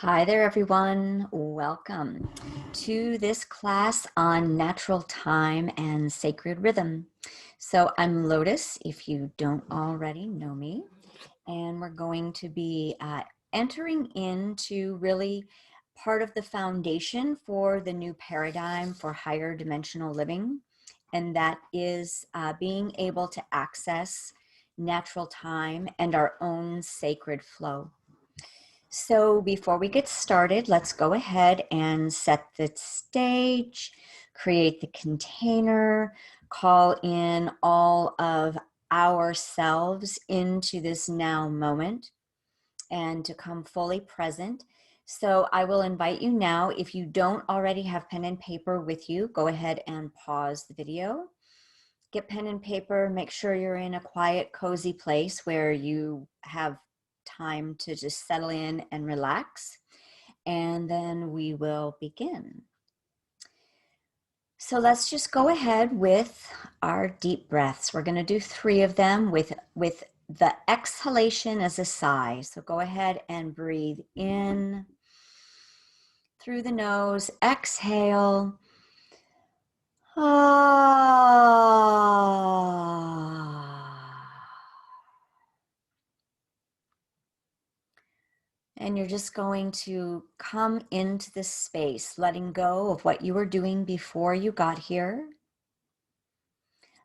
Hi there, everyone. Welcome to this class on natural time and sacred rhythm. So I'm Lotus, if you don't already know me, and we're going to be entering into really part of the foundation for the new paradigm for higher dimensional living, and that is being able to access natural time and our own sacred flow. So before we get started, let's go ahead and set the stage, create the container, call in all of ourselves into this now moment and to come fully present. So I will invite you now, if you don't already have pen and paper with you, go ahead and pause the video. Get pen and paper, make sure you're in a quiet, cozy place where you have time to just settle in and relax, and then we will begin. So let's just go ahead with our deep breaths. We're going to do 3 of them with the exhalation as a sigh. So go ahead and breathe in through the nose, exhale. And you're just going to come into this space, letting go of what you were doing before you got here,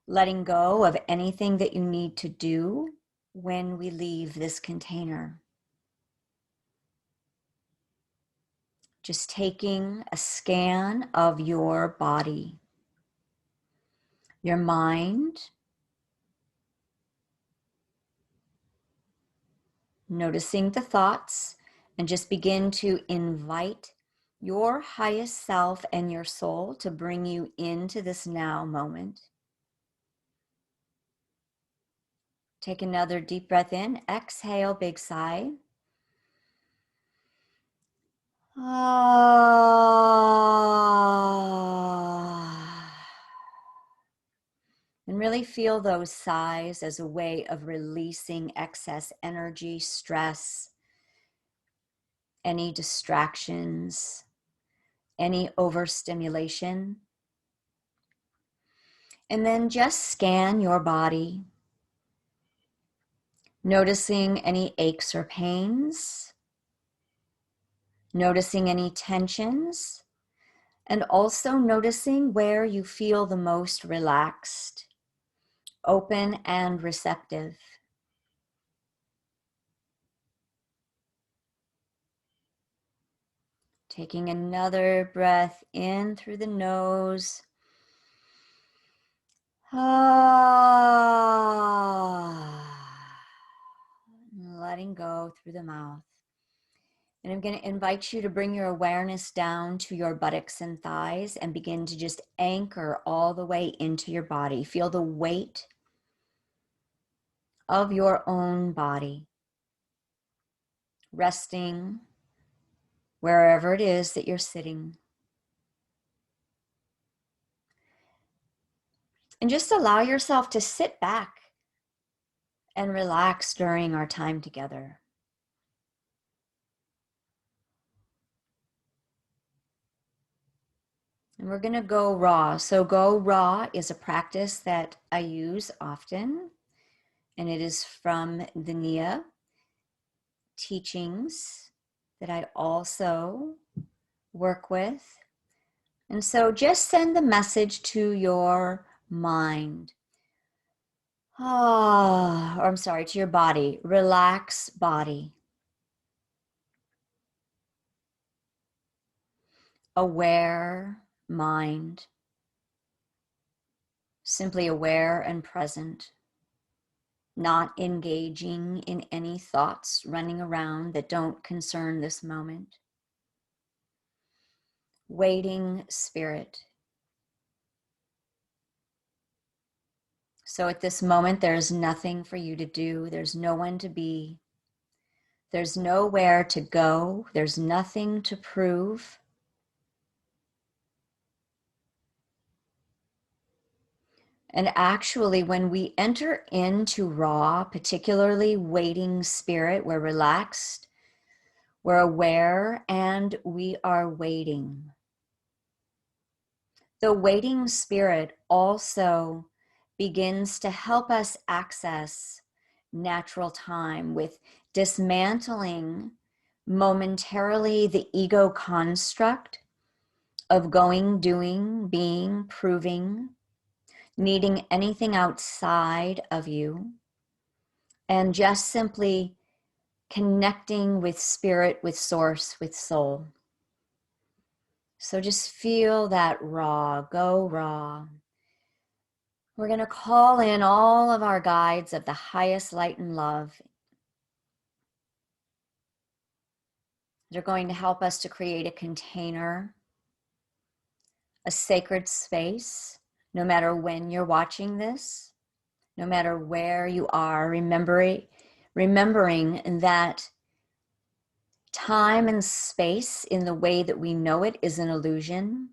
letting go of anything that you need to do when we leave this container. Just taking a scan of your body, your mind, noticing the thoughts, and just begin to invite your highest self and your soul to bring you into this now moment. Take another deep breath in, exhale, big sigh. And really feel those sighs as a way of releasing excess energy, stress, any distractions, any overstimulation. And then just scan your body, noticing any aches or pains, noticing any tensions, and also noticing where you feel the most relaxed, open, and receptive. Taking another breath in through the nose. Letting go through the mouth. And I'm going to invite you to bring your awareness down to your buttocks and thighs and begin to just anchor all the way into your body. Feel the weight of your own body resting wherever it is that you're sitting. And just allow yourself to sit back and relax during our time together. And we're going to go raw. So go raw is a practice that I use often, and it is from the Nia teachings that I also work with. And so just send the message to your mind. Or I'm sorry, to your body. Relax body. Aware mind. Simply aware and present. Not engaging in any thoughts running around that don't concern this moment. Waiting spirit. So at this moment, there's nothing for you to do. There's no one to be. There's nowhere to go. There's nothing to prove. And actually, when we enter into raw, particularly waiting spirit, we're relaxed, We're aware and we are waiting. The waiting spirit also begins to help us access natural time with dismantling momentarily the ego construct of going, doing, being, proving, needing anything outside of you, and just simply connecting with spirit, with source, with soul. So just feel that raw, go raw. We're going to call in all of our guides of the highest light and love. They're going to help us to create a container, a sacred space, no matter when you're watching this, no matter where you are, remembering that time and space in the way that we know it is an illusion.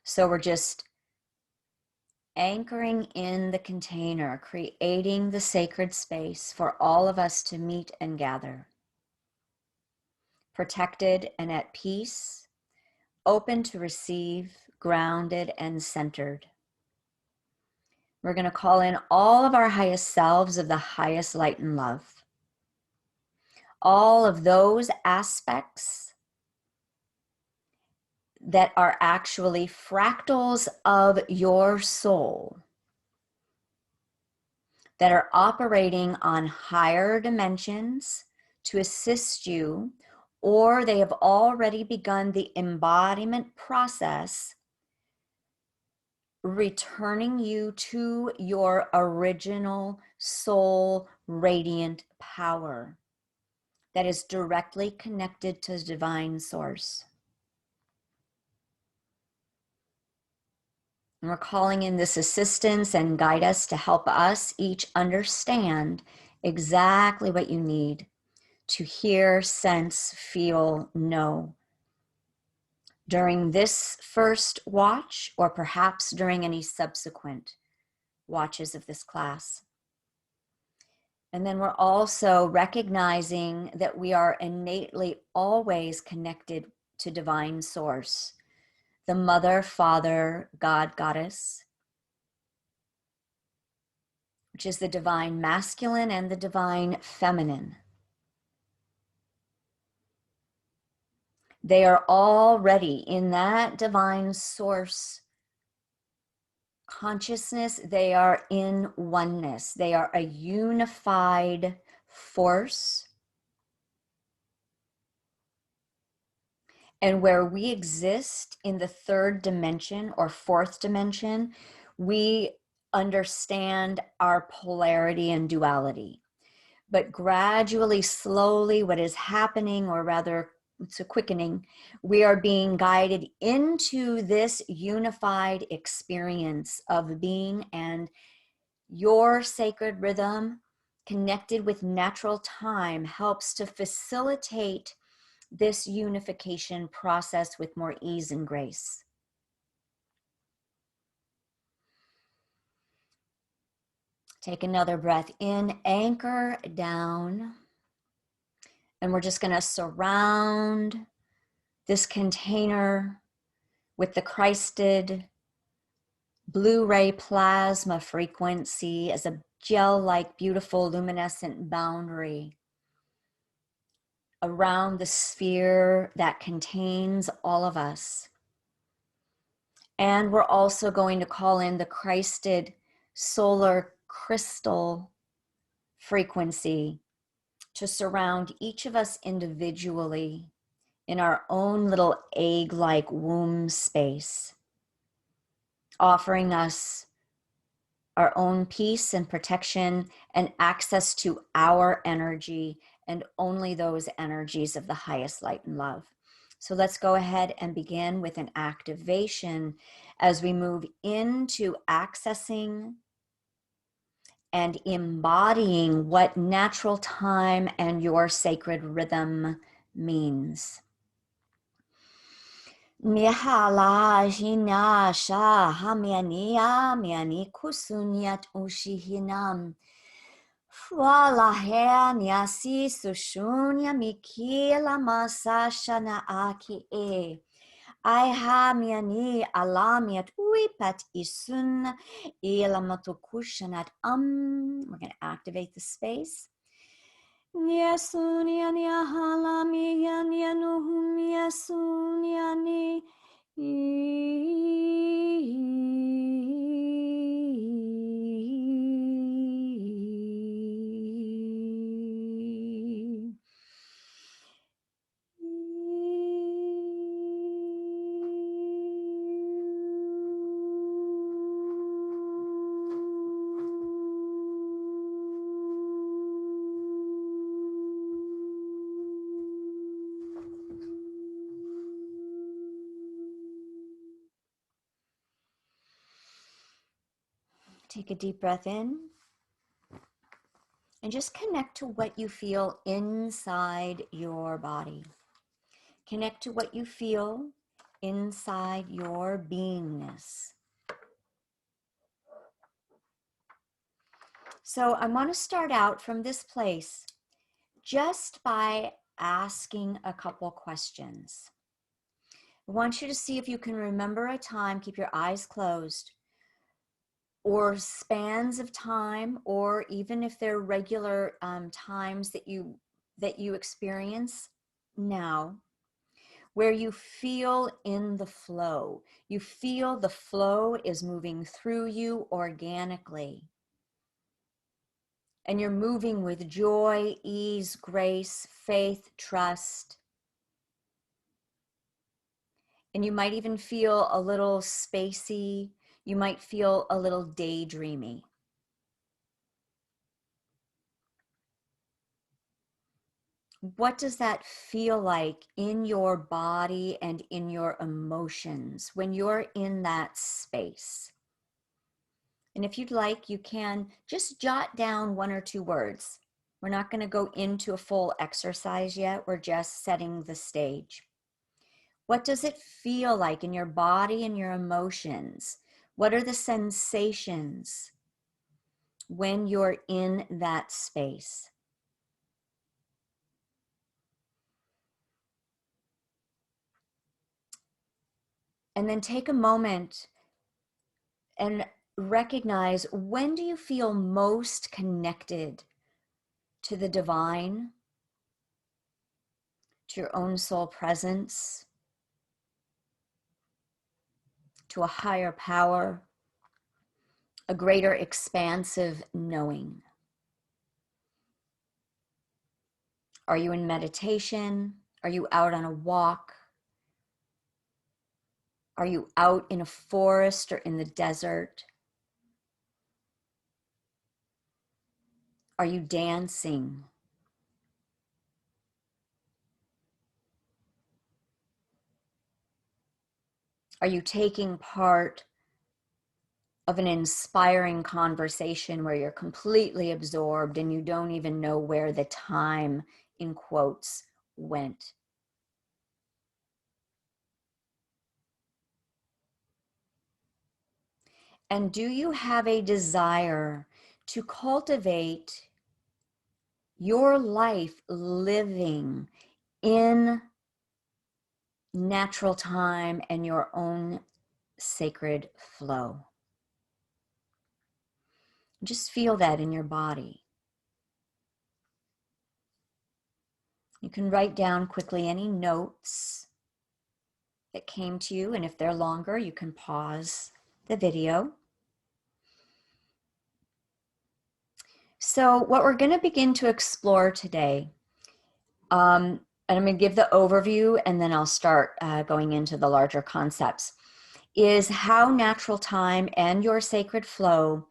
So we're just anchoring in the container, creating the sacred space for all of us to meet and gather. Protected and at peace, open to receive, grounded and centered. We're going to call in all of our highest selves of the highest light and love. All of those aspects that are actually fractals of your soul, that are operating on higher dimensions to assist you, or they have already begun the embodiment process, returning you to your original soul radiant power that is directly connected to divine source. And we're calling in this assistance and guide us to help us each understand exactly what you need to hear, sense, feel, know during this first watch, or perhaps during any subsequent watches of this class. And then we're also recognizing that we are innately always connected to divine source, the mother, father, God, goddess, which is the divine masculine and the divine feminine. They are already in that divine source consciousness. They are in oneness. They are a unified force. And where we exist in the third dimension or fourth dimension, we understand our polarity and duality. But gradually, slowly, what is happening, or rather, it's a quickening, we are being guided into this unified experience of being, and your sacred rhythm connected with natural time helps to facilitate this unification process with more ease and grace. Take another breath in, anchor down, and we're just going to surround this container with the Christed blue ray plasma frequency as a gel-like, beautiful, luminescent boundary around the sphere that contains all of us. And we're also going to call in the Christed solar crystal frequency to surround each of us individually in our own little egg-like womb space, offering us our own peace and protection and access to our energy and only those energies of the highest light and love. So let's go ahead and begin with an activation as we move into accessing and embodying what natural time and your sacred rhythm means. Mihala hina sha hamiania miani kusunyat ushihinam Wala hernia si sushunya mikila masashana aki e. I hamiani alamiat uipat isun ilamatukushanat We're going to activate the space. Nyasunyani ahalami yanyanuhum yasunyani. Take a deep breath in and just connect to what you feel inside your body. Connect to what you feel inside your beingness. So I want to start out from this place just by asking a couple questions. I want you to see if you can remember a time, keep your eyes closed, or spans of time, or even if they're regular times that you experience now, where you feel in the flow. You feel the flow is moving through you organically. And you're moving with joy, ease, grace, faith, trust. And you might even feel a little spacey. You might feel a little daydreamy. What does that feel like in your body and in your emotions when you're in that space? And if you'd like, you can just jot down 1 or 2 words. We're not going to go into a full exercise yet. We're just setting the stage. What does it feel like in your body and your emotions? What are the sensations when you're in that space? And then take a moment and recognize, when do you feel most connected to the divine, to your own soul presence, to a higher power, a greater expansive knowing? Are you in meditation? Are you out on a walk? Are you out in a forest or in the desert? Are you dancing? Are you taking part of an inspiring conversation where you're completely absorbed and you don't even know where the time, in quotes, went? And do you have a desire to cultivate your life living in natural time and your own sacred flow? Just feel that in your body. You can write down quickly any notes that came to you, and if they're longer, you can pause the video. So what we're going to begin to explore today, and I'm going to give the overview and then I'll start going into the larger concepts, is how natural time and your sacred flow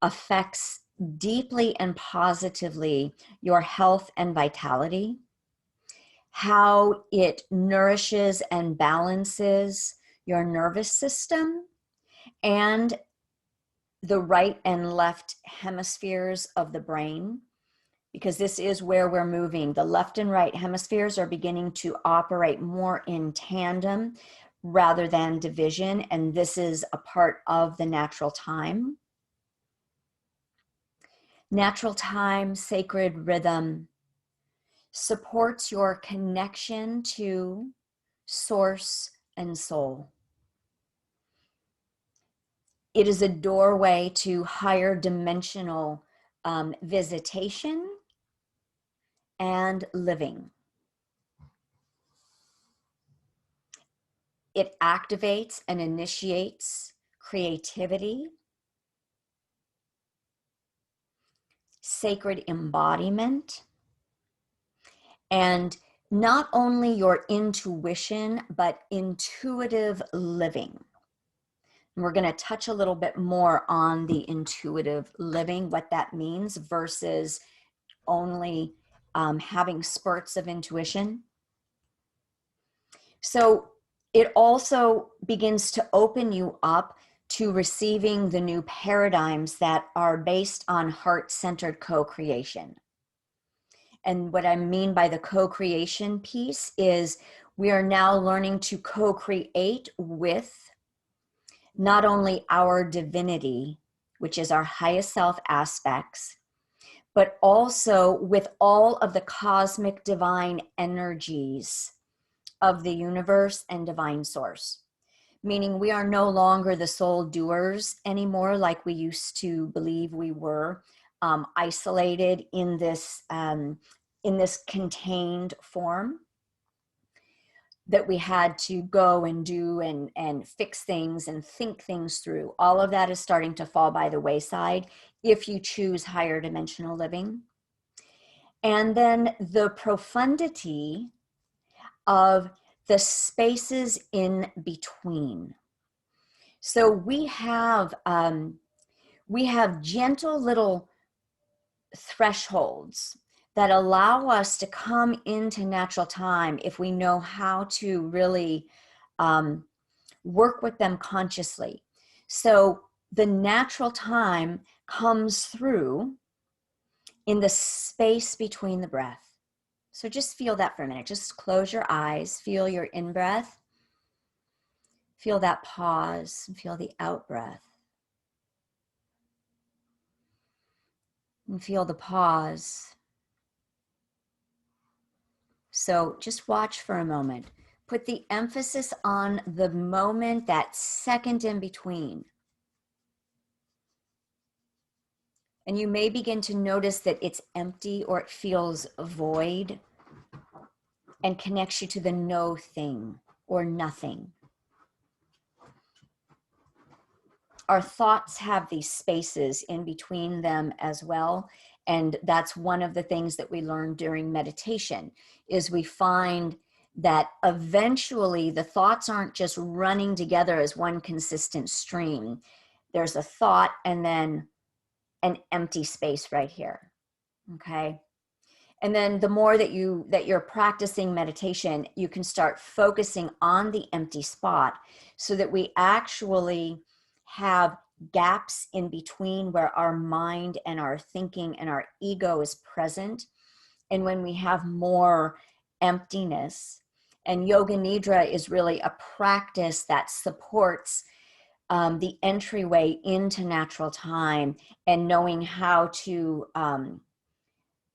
affects deeply and positively your health and vitality, how it nourishes and balances your nervous system and the right and left hemispheres of the brain, because this is where we're moving. The left and right hemispheres are beginning to operate more in tandem rather than division, and this is a part of the natural time. Natural time, sacred rhythm supports your connection to source and soul. It is a doorway to higher dimensional visitation and living. It activates and initiates creativity, sacred embodiment, and not only your intuition, but intuitive living. And we're going to touch a little bit more on the intuitive living, what that means versus only having spurts of intuition. So it also begins to open you up to receiving the new paradigms that are based on heart-centered co-creation. And what I mean by the co-creation piece is we are now learning to co-create with not only our divinity, which is our highest self aspects, but also with all of the cosmic divine energies of the universe and divine source. Meaning we are no longer the sole doers anymore like we used to believe we were, isolated in this contained form that we had to go and do and fix things and think things through. All of that is starting to fall by the wayside if you choose higher dimensional living. And then the profundity of the spaces in between. So we have gentle little thresholds that allow us to come into natural time if we know how to really work with them consciously. So the natural time comes through in the space between the breath. So just feel that for a minute. Just close your eyes, feel your in-breath, feel that pause, and feel the out-breath. And feel the pause. So just watch for a moment. Put the emphasis on the moment, that second in between. And you may begin to notice that it's empty or it feels void and connects you to the no thing or nothing. Our thoughts have these spaces in between them as well. And that's one of the things that we learn during meditation is we find that eventually the thoughts aren't just running together as one consistent stream. There's a thought and then an empty space right here. Okay. And then the more that you're practicing meditation, you can start focusing on the empty spot so that we actually have gaps in between where our mind and our thinking and our ego is present. And when we have more emptiness, and Yoga Nidra is really a practice that supports the entryway into natural time and knowing how to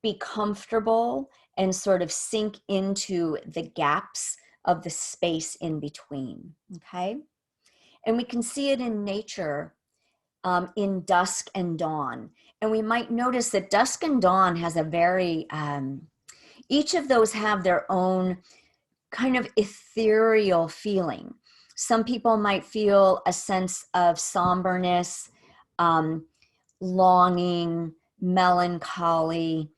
be comfortable and sort of sink into the gaps of the space in between, okay? And we can see it in nature in dusk and dawn. And we might notice that dusk and dawn has a very, each of those have their own kind of ethereal feeling. Some people might feel a sense of somberness, longing, melancholy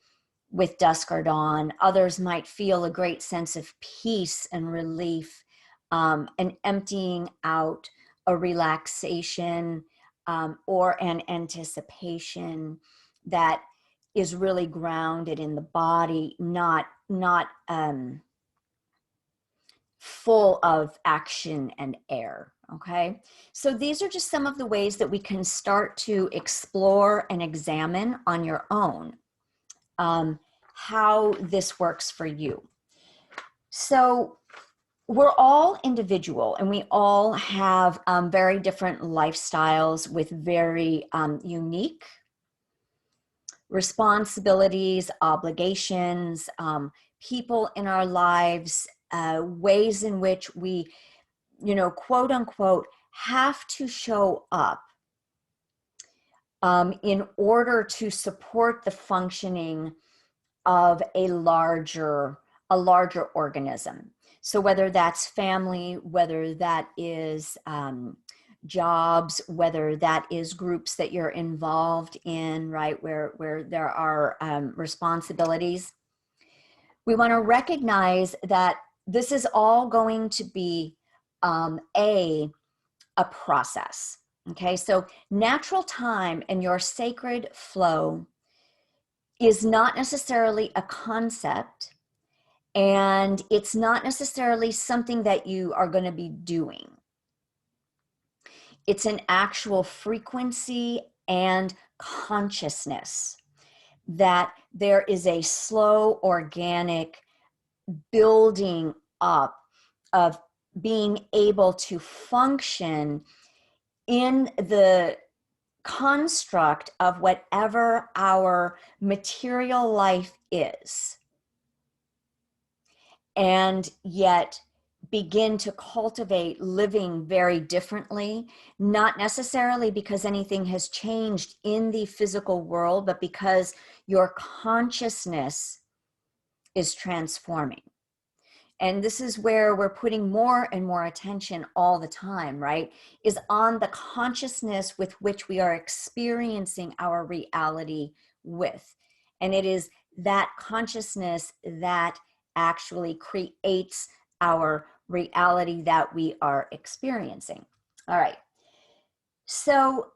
with dusk or dawn. Others might feel a great sense of peace and relief, an emptying out, a relaxation, or an anticipation that is really grounded in the body, not full of action and air. Okay, so these are just some of the ways that we can start to explore and examine on your own how this works for you. So we're all individual and we all have very different lifestyles with very unique responsibilities, obligations, people in our lives, ways in which we, quote unquote, have to show up in order to support the functioning of a larger organism. So whether that's family, whether that is jobs, whether that is groups that you're involved in, right, where there are responsibilities, we want to recognize that this is all going to be a process. Okay, so natural time and your sacred flow is not necessarily a concept, and it's not necessarily something that you are going to be doing. It's an actual frequency and consciousness, that there is a slow, organic building up of being able to function in the construct of whatever our material life is, and yet begin to cultivate living very differently, not necessarily because anything has changed in the physical world, but because your consciousness is transforming. And this is where we're putting more and more attention all the time, right? Is on the consciousness with which we are experiencing our reality with. And it is that consciousness that actually creates our reality that we are experiencing. All right. So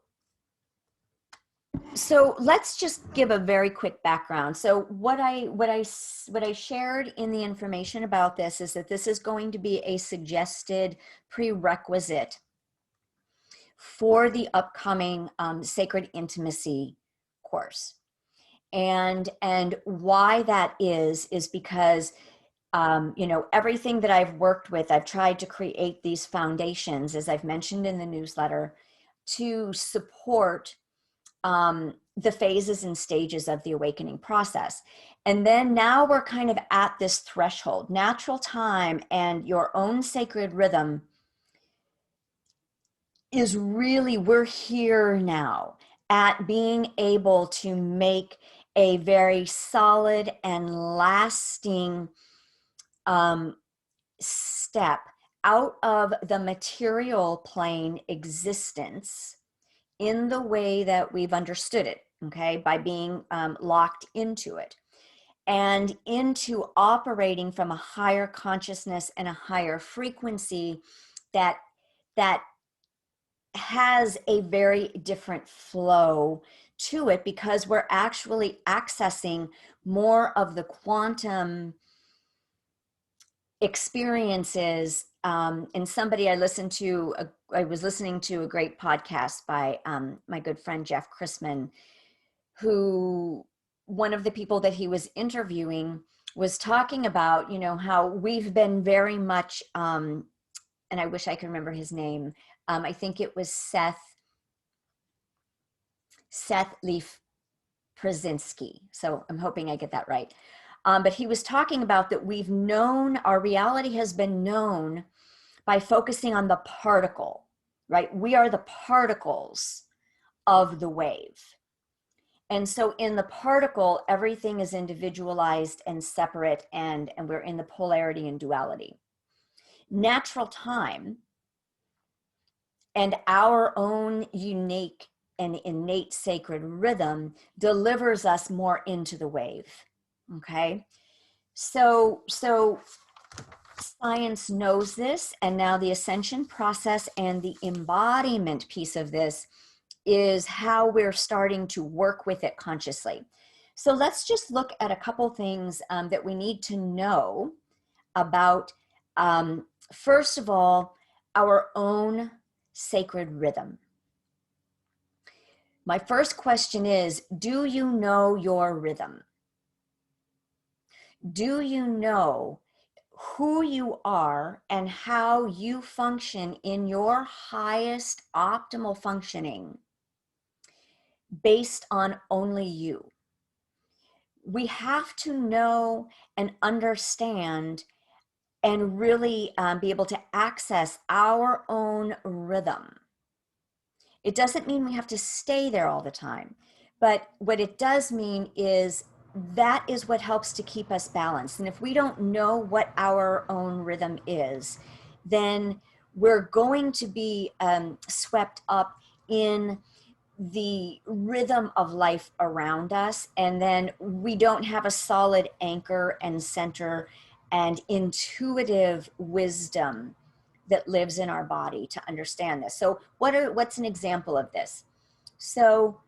let's just give a very quick background. So what I shared in the information about this is that this is going to be a suggested prerequisite for the upcoming Sacred Intimacy course. And why that is because everything that I've worked with, I've tried to create these foundations, as I've mentioned in the newsletter, to support the phases and stages of the awakening process. And then now we're kind of at this threshold. Natural time and your own sacred rhythm is really, we're here now at being able to make a very solid and lasting step out of the material plane existence in the way that we've understood it, okay, by being locked into it, and into operating from a higher consciousness and a higher frequency that has a very different flow to it, because we're actually accessing more of the quantum experiences. And somebody I was listening to a great podcast by my good friend Jeff Chrisman, who, one of the people that he was interviewing was talking about, how we've been very much, and I wish I could remember his name. I think it was Seth Leaf Przinski. So I'm hoping I get that right. But he was talking about that we've known, our reality has been known by focusing on the particle, right? We are the particles of the wave. And so in the particle, everything is individualized and separate, and we're in the polarity and duality. Natural time and our own unique and innate sacred rhythm delivers us more into the wave. Okay, so science knows this, and now the ascension process and the embodiment piece of this is how we're starting to work with it consciously. So let's just look at a couple things that we need to know about, first of all, our own sacred rhythm. My first question is, do you know your rhythm? Do you know who you are and how you function in your highest optimal functioning based on only you? we have to know and understand and really be able to access our own rhythm. It doesn't mean we have to stay there all the time, but what it does mean is that is what helps to keep us balanced. And if we don't know what our own rhythm is, then we're going to be swept up in the rhythm of life around us, and then we don't have a solid anchor and center and intuitive wisdom that lives in our body to understand this. So what's an example of this? So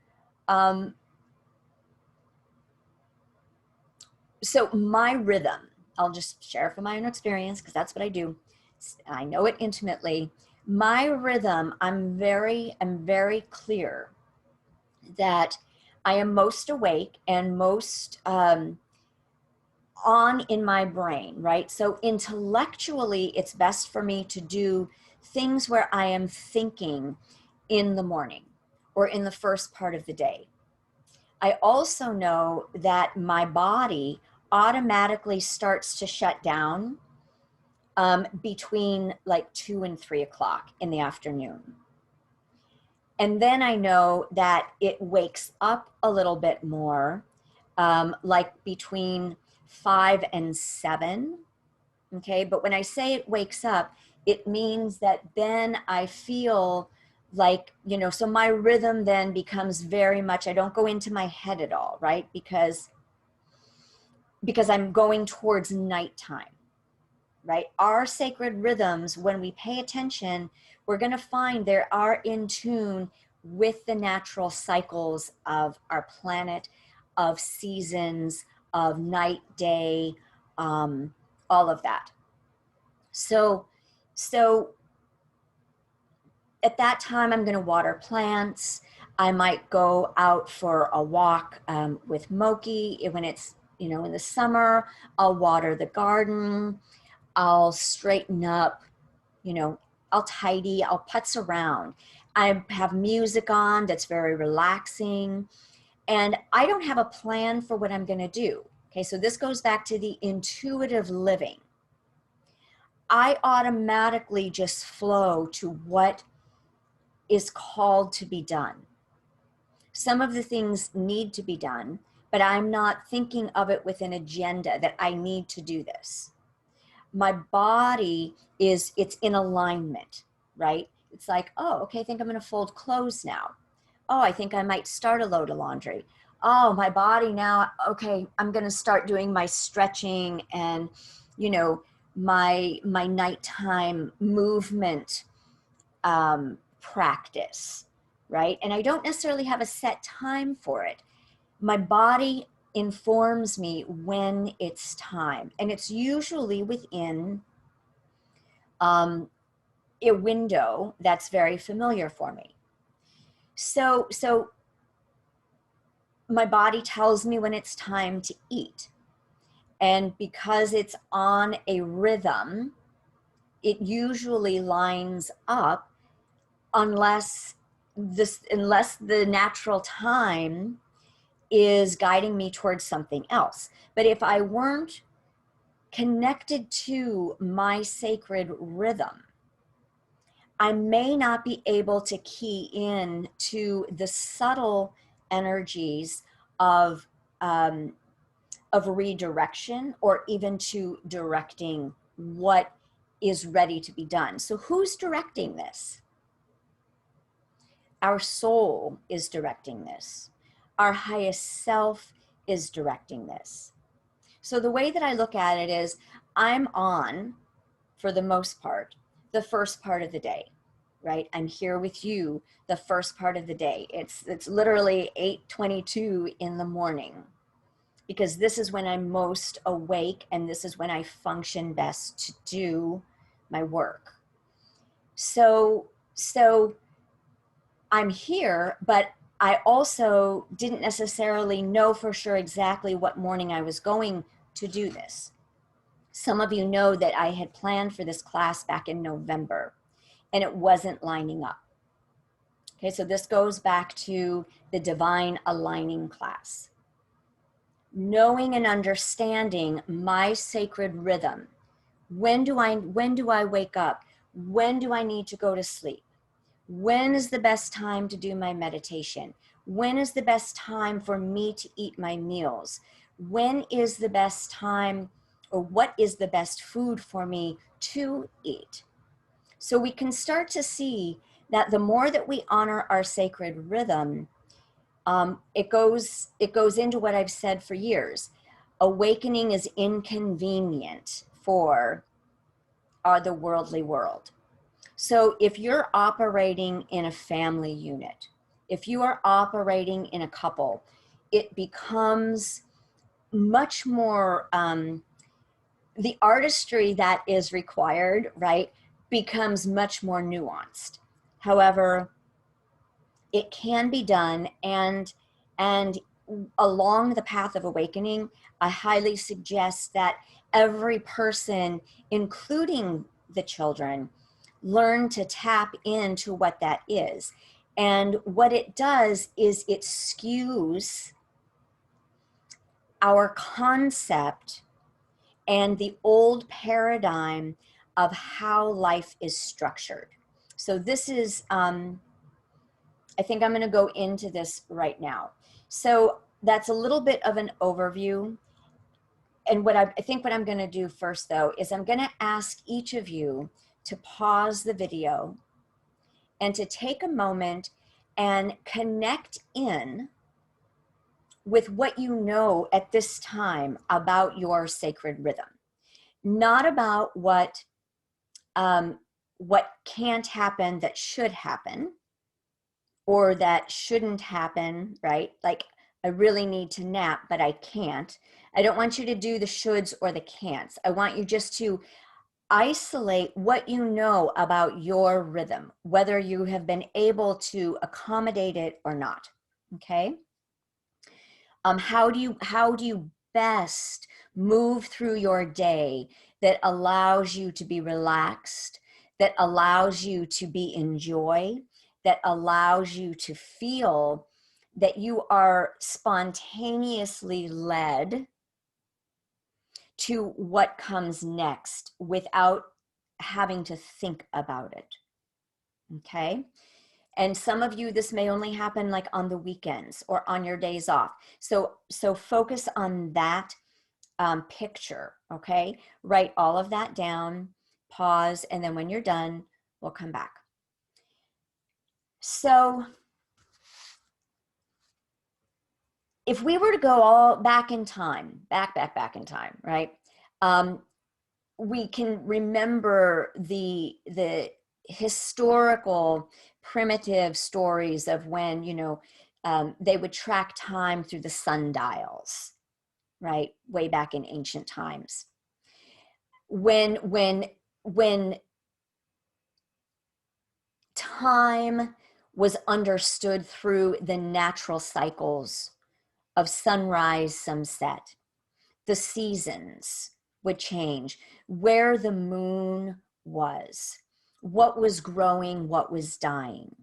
so my rhythm, I'll just share from my own experience because that's what I do. I know it intimately. My rhythm, I'm very clear that I am most awake and most on in my brain, right? So intellectually, it's best for me to do things where I am thinking in the morning or in the first part of the day. I also know that my body automatically starts to shut down between like 2 and 3 o'clock in the afternoon. And then I know that it wakes up a little bit more, like between 5 and 7. Okay. But when I say it wakes up, it means that then I feel like, so my rhythm then becomes very much, I don't go into my head at all, right? Because I'm going towards nighttime. Right? Our sacred rhythms, when we pay attention, we're going to find they are in tune with the natural cycles of our planet, of seasons, of night, day, all of that. So at that time, I'm going to water plants. I might go out for a walk with Moki. When it's, in the summer, I'll water the garden. I'll straighten up, I'll tidy, I'll putz around. I have music on that's very relaxing. And I don't have a plan for what I'm going to do. Okay, so this goes back to the intuitive living. I automatically just flow to what is called to be done. Some of the things need to be done, but I'm not thinking of it with an agenda that I need to do this. My body it's in alignment, right? It's like, oh, okay, I think I'm going to fold clothes now. Oh, I think I might start a load of laundry. Oh, my body now, okay, I'm going to start doing my stretching and, my nighttime movement practice, right? And I don't necessarily have a set time for it. My body informs me when it's time, and it's usually within a window that's very familiar for me. So my body tells me when it's time to eat, and because it's on a rhythm, it usually lines up unless the natural time is guiding me towards something else. But if I weren't connected to my sacred rhythm, I may not be able to key in to the subtle energies of redirection, or even to directing what is ready to be done. So who's directing this? Our soul is directing this. Our highest self is directing this. So the way that I look at it is, I'm on, for the most part, the first part of the day, right? I'm here with you the first part of the day. It's literally 8:22 in the morning, because this is when I'm most awake, and this is when I function best to do my work. So I'm here, but I also didn't necessarily know for sure exactly what morning I was going to do this. Some of you know that I had planned for this class back in November, and it wasn't lining up. Okay, so this goes back to the divine aligning class. knowing and understanding my sacred rhythm. When do I wake up? When do I need to go to sleep? When is the best time to do my meditation? When is the best time for me to eat my meals? When is the best time, or what is the best food for me to eat? So we can start to see that the more that we honor our sacred rhythm, it goes into what I've said for years. Awakening is inconvenient for the worldly world. So if you're operating in a family unit, if you are operating in a couple, it becomes much more, the artistry that is required, right, becomes much more nuanced. However, it can be done, and along the path of awakening, I highly suggest that every person, including the children, learn to tap into what that is. And what it does is it skews our concept and the old paradigm of how life is structured. So this is, I think I'm going to go into this right now. So that's a little bit of an overview. And what I think what I'm going to do first, though, is I'm going to ask each of you to pause the video and to take a moment and connect in with what you know at this time about your sacred rhythm. Not about what can't happen that should happen, or that shouldn't happen, right? Like, I really need to nap, but I can't. I don't want you to do the shoulds or the can'ts. I want you just to isolate what you know about your rhythm, whether you have been able to accommodate it or not, okay? How do you best move through your day that allows you to be relaxed, that allows you to be in joy, that allows you to feel that you are spontaneously led to what comes next without having to think about it, okay? And some of you, this may only happen like on the weekends or on your days off. So focus on that picture, okay? Write all of that down, pause, and then when you're done, we'll come back. So if we were to go all back in time, back in time, right? We can remember the historical primitive stories of when, they would track time through the sundials, right? Way back in ancient times. When time was understood through the natural cycles of sunrise, sunset, the seasons would change, where the moon was, what was growing, what was dying.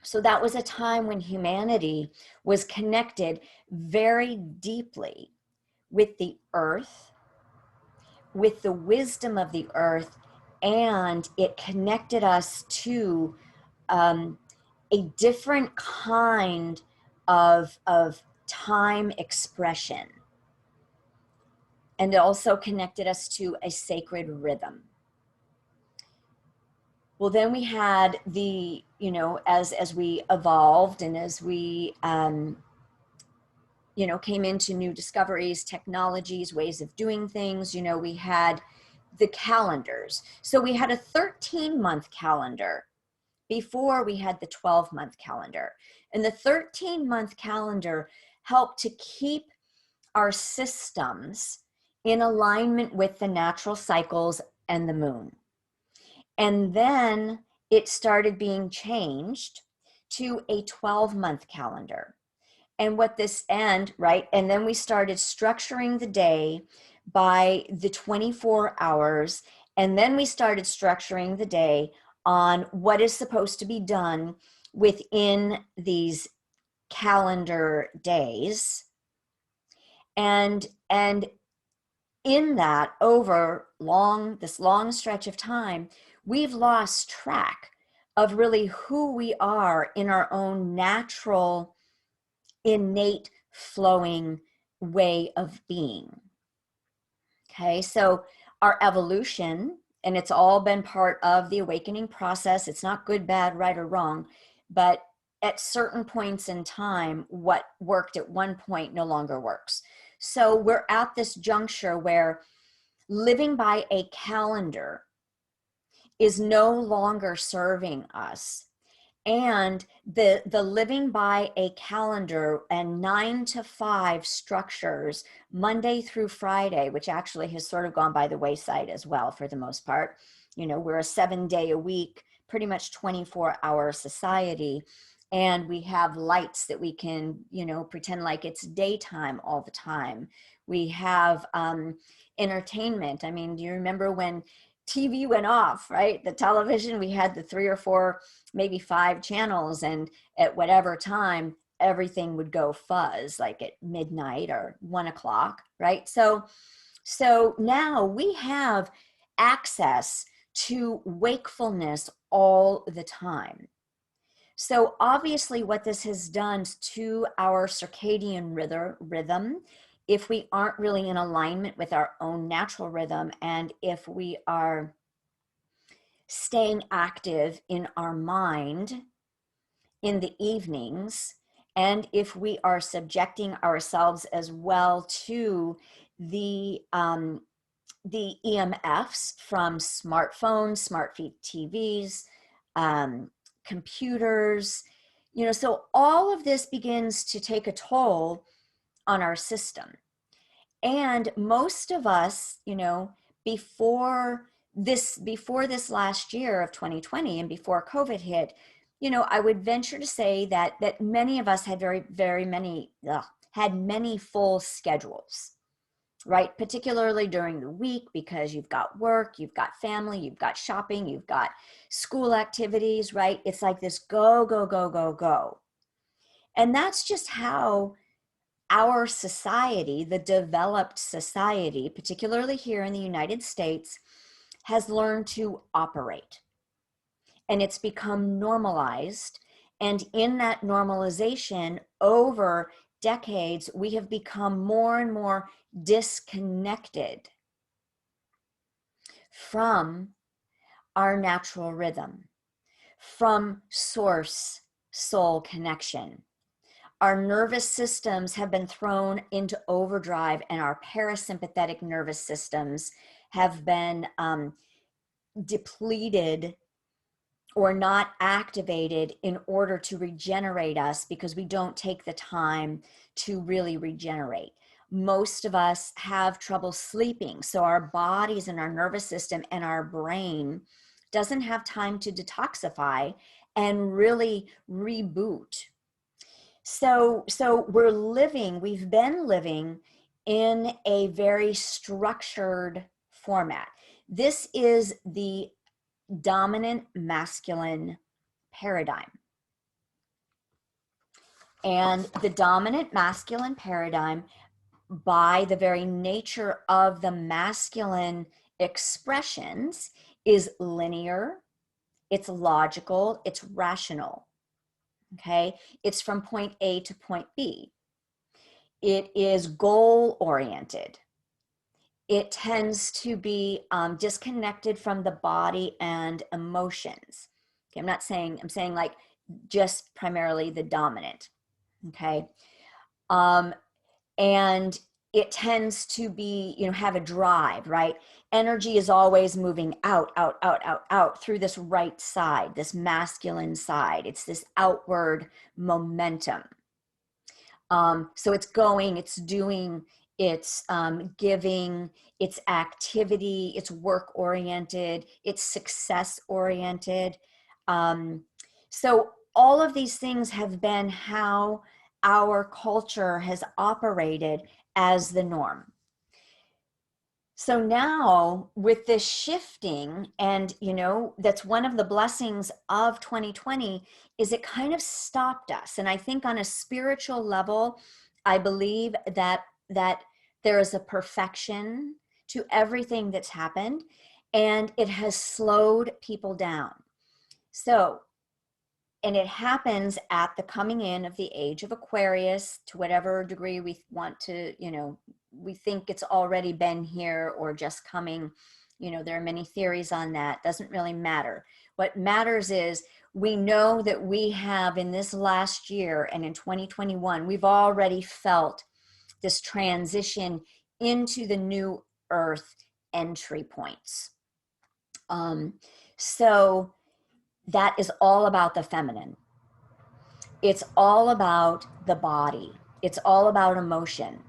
So that was a time when humanity was connected very deeply with the earth, with the wisdom of the earth, and it connected us to a different kind of time expression. And it also connected us to a sacred rhythm. Well, then we had the, as we evolved and as we, came into new discoveries, technologies, ways of doing things, we had the calendars. So we had a 13-month calendar before we had the 12-month calendar. And the 13-month calendar helped to keep our systems in alignment with the natural cycles and the moon. And then it started being changed to a 12-month calendar. And right? And then we started structuring the day by the 24 hours. And then we started structuring the day on what is supposed to be done within these calendar days. And in that, over this long stretch of time, we've lost track of really who we are in our own natural, innate, flowing way of being. Okay, so our evolution, and it's all been part of the awakening process. It's not good, bad, right, or wrong, but at certain points in time, what worked at one point no longer works. So we're at this juncture where living by a calendar is no longer serving us. And the living by a calendar and 9 to 5 structures, Monday through Friday, which actually has sort of gone by the wayside as well for the most part. You know, we're a 7-day a week, pretty much 24-hour society. And we have lights that we can, you know, pretend like it's daytime all the time. We have entertainment. I mean, do you remember when TV went off, right? The television, we had the 3 or 4, maybe 5 channels, and at whatever time, everything would go fuzz, like at midnight or 1 o'clock, right? So now we have access to wakefulness all the time. So obviously what this has done to our circadian rhythm, if we aren't really in alignment with our own natural rhythm, and if we are staying active in our mind in the evenings, and if we are subjecting ourselves as well to the EMFs from smartphones, smart TVs, computers, you know, so all of this begins to take a toll on our system. And most of us, you know, before this last year of 2020 and before COVID hit, you know, I would venture to say that many of us had many full schedules, right? Particularly during the week, because you've got work, you've got family, you've got shopping, you've got school activities, right? It's like this go, go, go, go, go. And that's just how our society, the developed society, particularly here in the United States, has learned to operate. And it's become normalized. And in that normalization, over decades, we have become more and more disconnected from our natural rhythm, from source soul connection. Our nervous systems have been thrown into overdrive, and our parasympathetic nervous systems have been depleted or not activated in order to regenerate us, because we don't take the time to really regenerate. Most of us have trouble sleeping, so our bodies and our nervous system and our brain doesn't have time to detoxify and really reboot. So we've been living in a very structured format. This is the dominant masculine paradigm. And the dominant masculine paradigm, by the very nature of the masculine expressions, is linear, it's logical, it's rational. Okay, it's from point A to point B. It is goal oriented. It tends to be disconnected from the body and emotions. Okay, I'm saying like just primarily the dominant. Okay, and it tends to be, you know, have a drive, right? Energy is always moving out, out, out, out, out through this right side, this masculine side. It's this outward momentum. So it's going, it's doing, it's giving, it's activity, it's work oriented, it's success oriented. So all of these things have been how our culture has operated as the norm. So now with this shifting, and you know, that's one of the blessings of 2020, is it kind of stopped us. And I think on a spiritual level, I believe that that there is a perfection to everything that's happened, and it has slowed people down. So, and it happens at the coming in of the age of Aquarius, to whatever degree we want to, we think it's already been here or just coming. There are many theories on that. Doesn't really matter. What matters is we know that we have, in this last year and in 2021, we've already felt this transition into the new earth entry points. So that is all about the feminine. It's all about the body. It's all about emotion.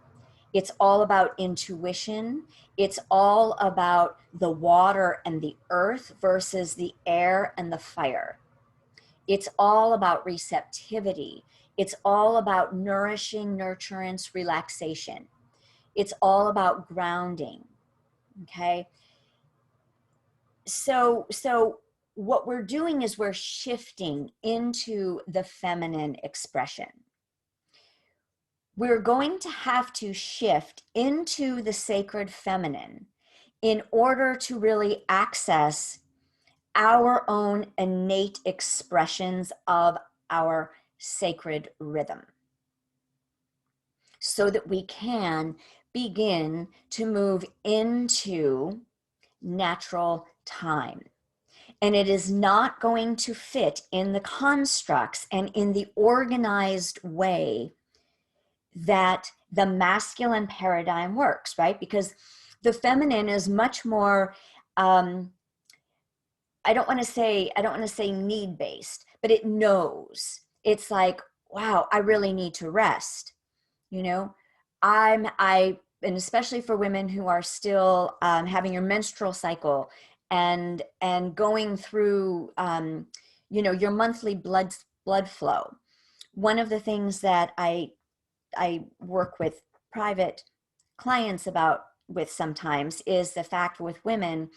It's all about intuition. It's all about the water and the earth versus the air and the fire. It's all about receptivity. It's all about nourishing, nurturance, relaxation. It's all about grounding. Okay. So what we're doing is we're shifting into the feminine expression. We're going to have to shift into the sacred feminine in order to really access our own innate expressions of our sacred rhythm, so that we can begin to move into natural time. And it is not going to fit in the constructs and in the organized way that the masculine paradigm works, right? Because the feminine is much more, I don't want to say need-based, but it knows. It's like, wow, I really need to rest. And especially for women who are still having your menstrual cycle and going through, your monthly blood flow. One of the things that I work with private clients about with sometimes is the fact with women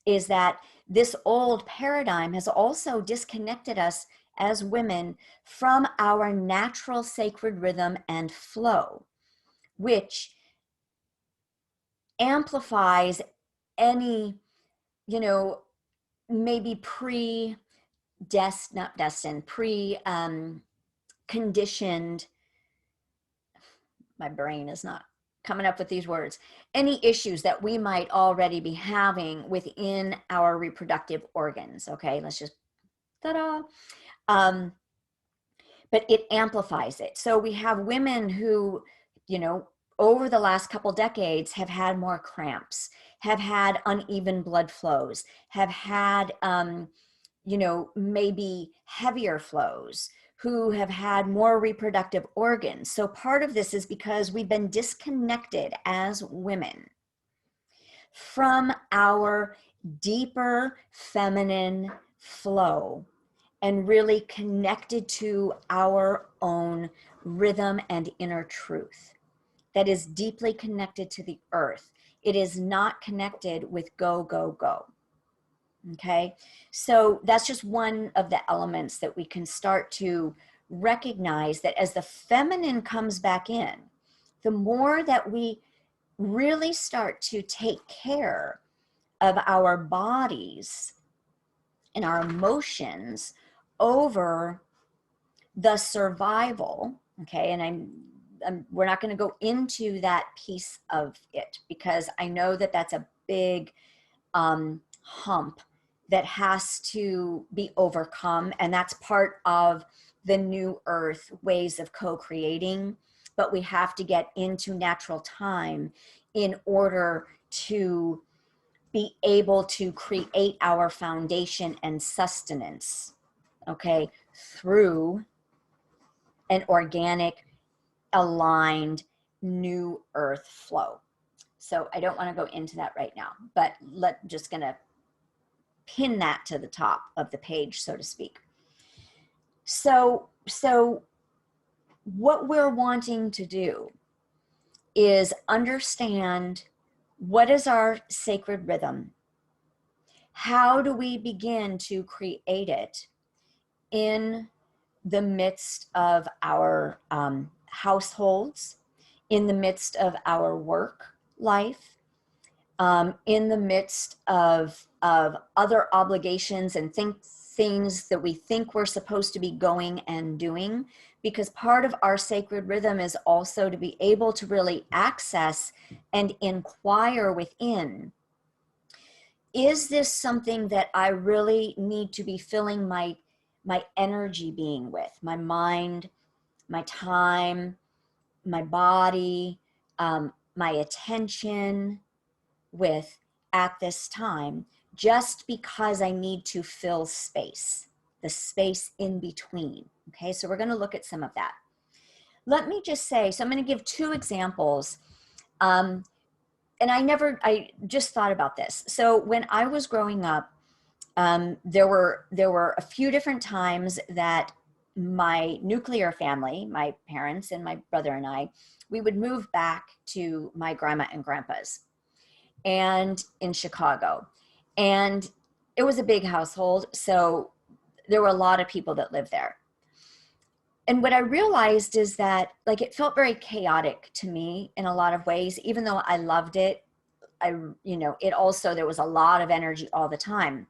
is that this old paradigm has also disconnected us as women from our natural sacred rhythm and flow, which amplifies any, maybe conditioned, my brain is not coming up with these words, any issues that we might already be having within our reproductive organs. Okay, let's just, ta-da. But it amplifies it. So we have women who, over the last couple decades have had more cramps, have had uneven blood flows, have had, maybe heavier flows, who have had more reproductive organs. So part of this is because we've been disconnected as women from our deeper feminine flow and really connected to our own rhythm and inner truth that is deeply connected to the earth. It is not connected with go, go, go. Okay, so that's just one of the elements that we can start to recognize, that as the feminine comes back in, the more that we really start to take care of our bodies and our emotions over the survival. Okay, and we're not going to go into that piece of it because I know that that's a big hump that has to be overcome, and that's part of the new earth ways of co-creating. But we have to get into natural time in order to be able to create our foundation and sustenance, okay, through an organic, aligned, new earth flow. So I don't want to go into that right now, but just gonna pin that to the top of the page, so to speak. So what we're wanting to do is understand, what is our sacred rhythm? How do we begin to create it in the midst of our households, in the midst of our work life, in the midst of other obligations and things that we think we're supposed to be going and doing, because part of our sacred rhythm is also to be able to really access and inquire within. Is this something that I really need to be filling my energy being with, my mind, my time, my body, my attention with at this time, just because I need to fill space, the space in between? Okay, so we're going to look at some of that. Let me just say, so I'm going to give two examples. And I just thought about this. So when I was growing up, there were a few different times that my nuclear family, my parents and my brother and I, we would move back to my grandma and grandpa's and in Chicago. And it was a big household, so there were a lot of people that lived there. And what I realized is that, like, it felt very chaotic to me in a lot of ways, even though I loved it. It also, there was a lot of energy all the time.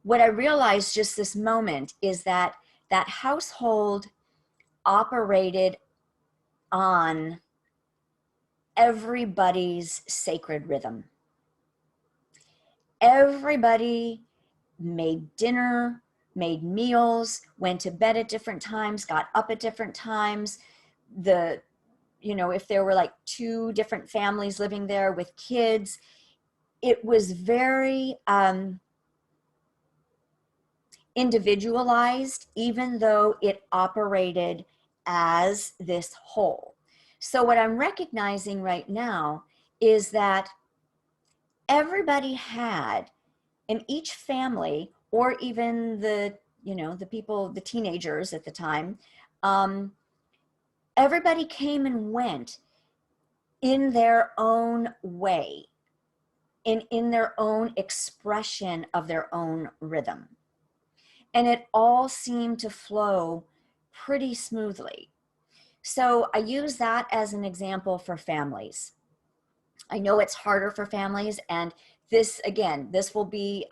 What I realized just this moment is that that household operated on everybody's sacred rhythm. Everybody made dinner, made meals, went to bed at different times, got up at different times. If there were like two different families living there with kids, it was very individualized, even though it operated as this whole. So what I'm recognizing right now is that everybody had, in each family, or even the people, the teenagers at the time, everybody came and went in their own way, in their own expression of their own rhythm. And it all seemed to flow pretty smoothly. So I use that as an example for families. I know it's harder for families, and this will be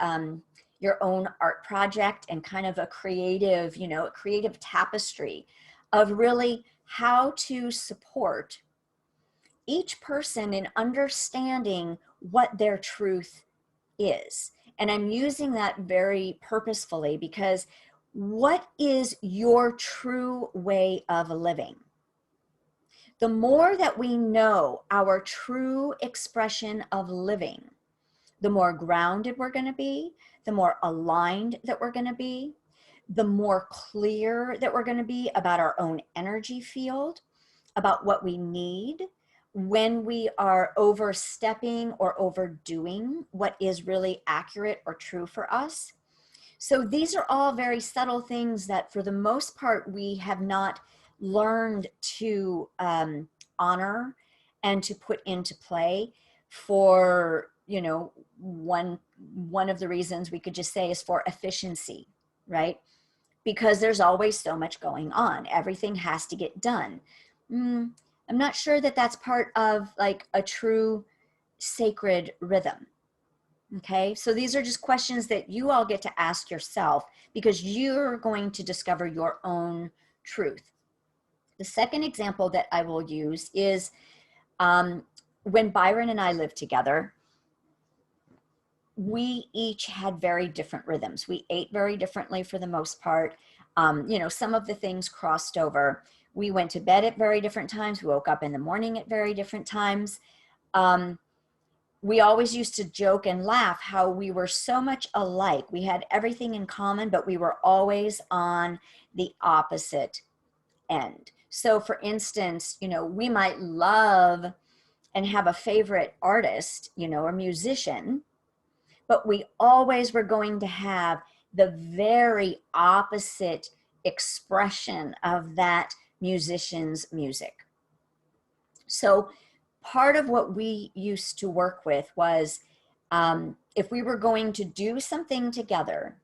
your own art project and kind of a creative tapestry of really how to support each person in understanding what their truth is. And I'm using that very purposefully, because what is your true way of living? The more that we know our true expression of living, the more grounded we're going to be, the more aligned that we're going to be, the more clear that we're going to be about our own energy field, about what we need when we are overstepping or overdoing what is really accurate or true for us. So these are all very subtle things that, for the most part, we have not learned to honor and to put into play. For one of the reasons we could just say is for efficiency, right? Because there's always so much going on. Everything has to get done. I'm not sure that that's part of like a true sacred rhythm. Okay, so these are just questions that you all get to ask yourself, because you're going to discover your own truth. The second example that I will use is when Byron and I lived together, we each had very different rhythms. We ate very differently for the most part. Some of the things crossed over. We went to bed at very different times. We woke up in the morning at very different times. We always used to joke and laugh how we were so much alike. We had everything in common, but we were always on the opposite end. So for instance, we might love and have a favorite artist, or musician, but we always were going to have the very opposite expression of that musician's music. So part of what we used to work with was if we were going to do something together,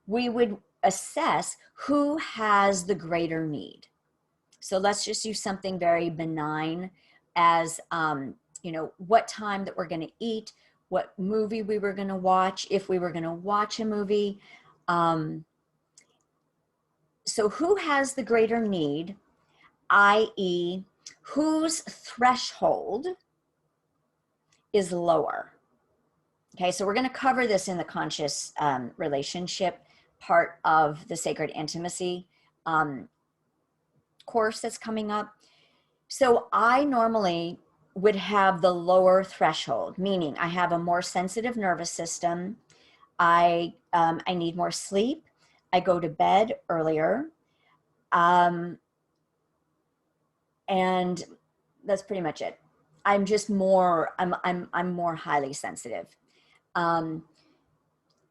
we would assess who has the greater need. So let's just use something very benign as, you know, what time that we're going to eat, what movie we were going to watch, if we were going to watch a movie. So who has the greater need, i.e., whose threshold is lower? Okay, so we're going to cover this in the conscious relationship part of the sacred intimacy course that's coming up. So I normally would have the lower threshold, meaning I have a more sensitive nervous system. I need more sleep. I go to bed earlier. And that's pretty much it. I'm just more, I'm more highly sensitive.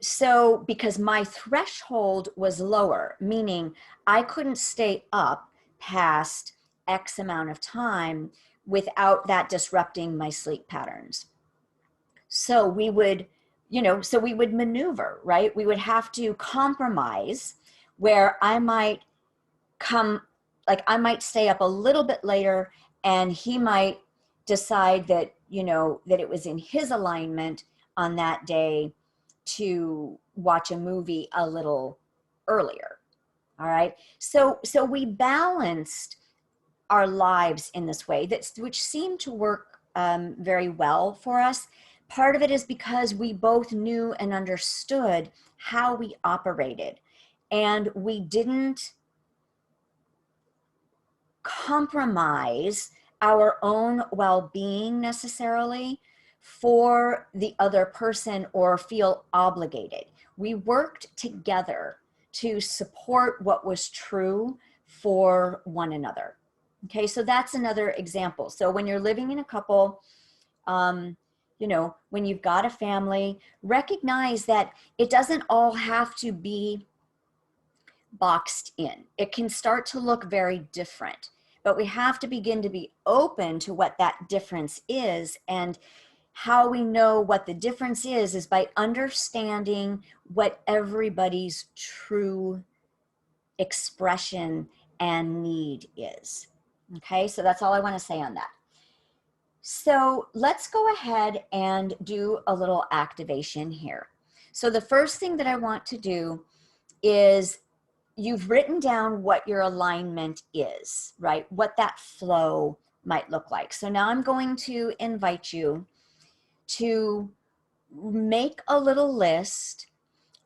So because my threshold was lower, meaning I couldn't stay up past X amount of time without that disrupting my sleep patterns. So we would, you know, so we would maneuver, right? We would have to compromise where I might come, like I might stay up a little bit later and he might decide that, you know, that it was in his alignment on that day to watch a movie a little earlier. All right. So we balanced our lives in this way, which seemed to work very well for us. Part of it is because we both knew and understood how we operated, and we didn't compromise our own well-being necessarily for the other person or feel obligated. We worked together to support what was true for one another. Okay, so that's another example. So when you're living in a couple, you know, when you've got a family, recognize that it doesn't all have to be boxed in. It can start to look very different, but we have to begin to be open to what that difference is. And how we know what the difference is by understanding what everybody's true expression and need is. Okay, so that's all I want to say on that. So let's go ahead and do a little activation here. So the first thing that I want to do is, you've written down what your alignment is, right? What that flow might look like. So now I'm going to invite you to make a little list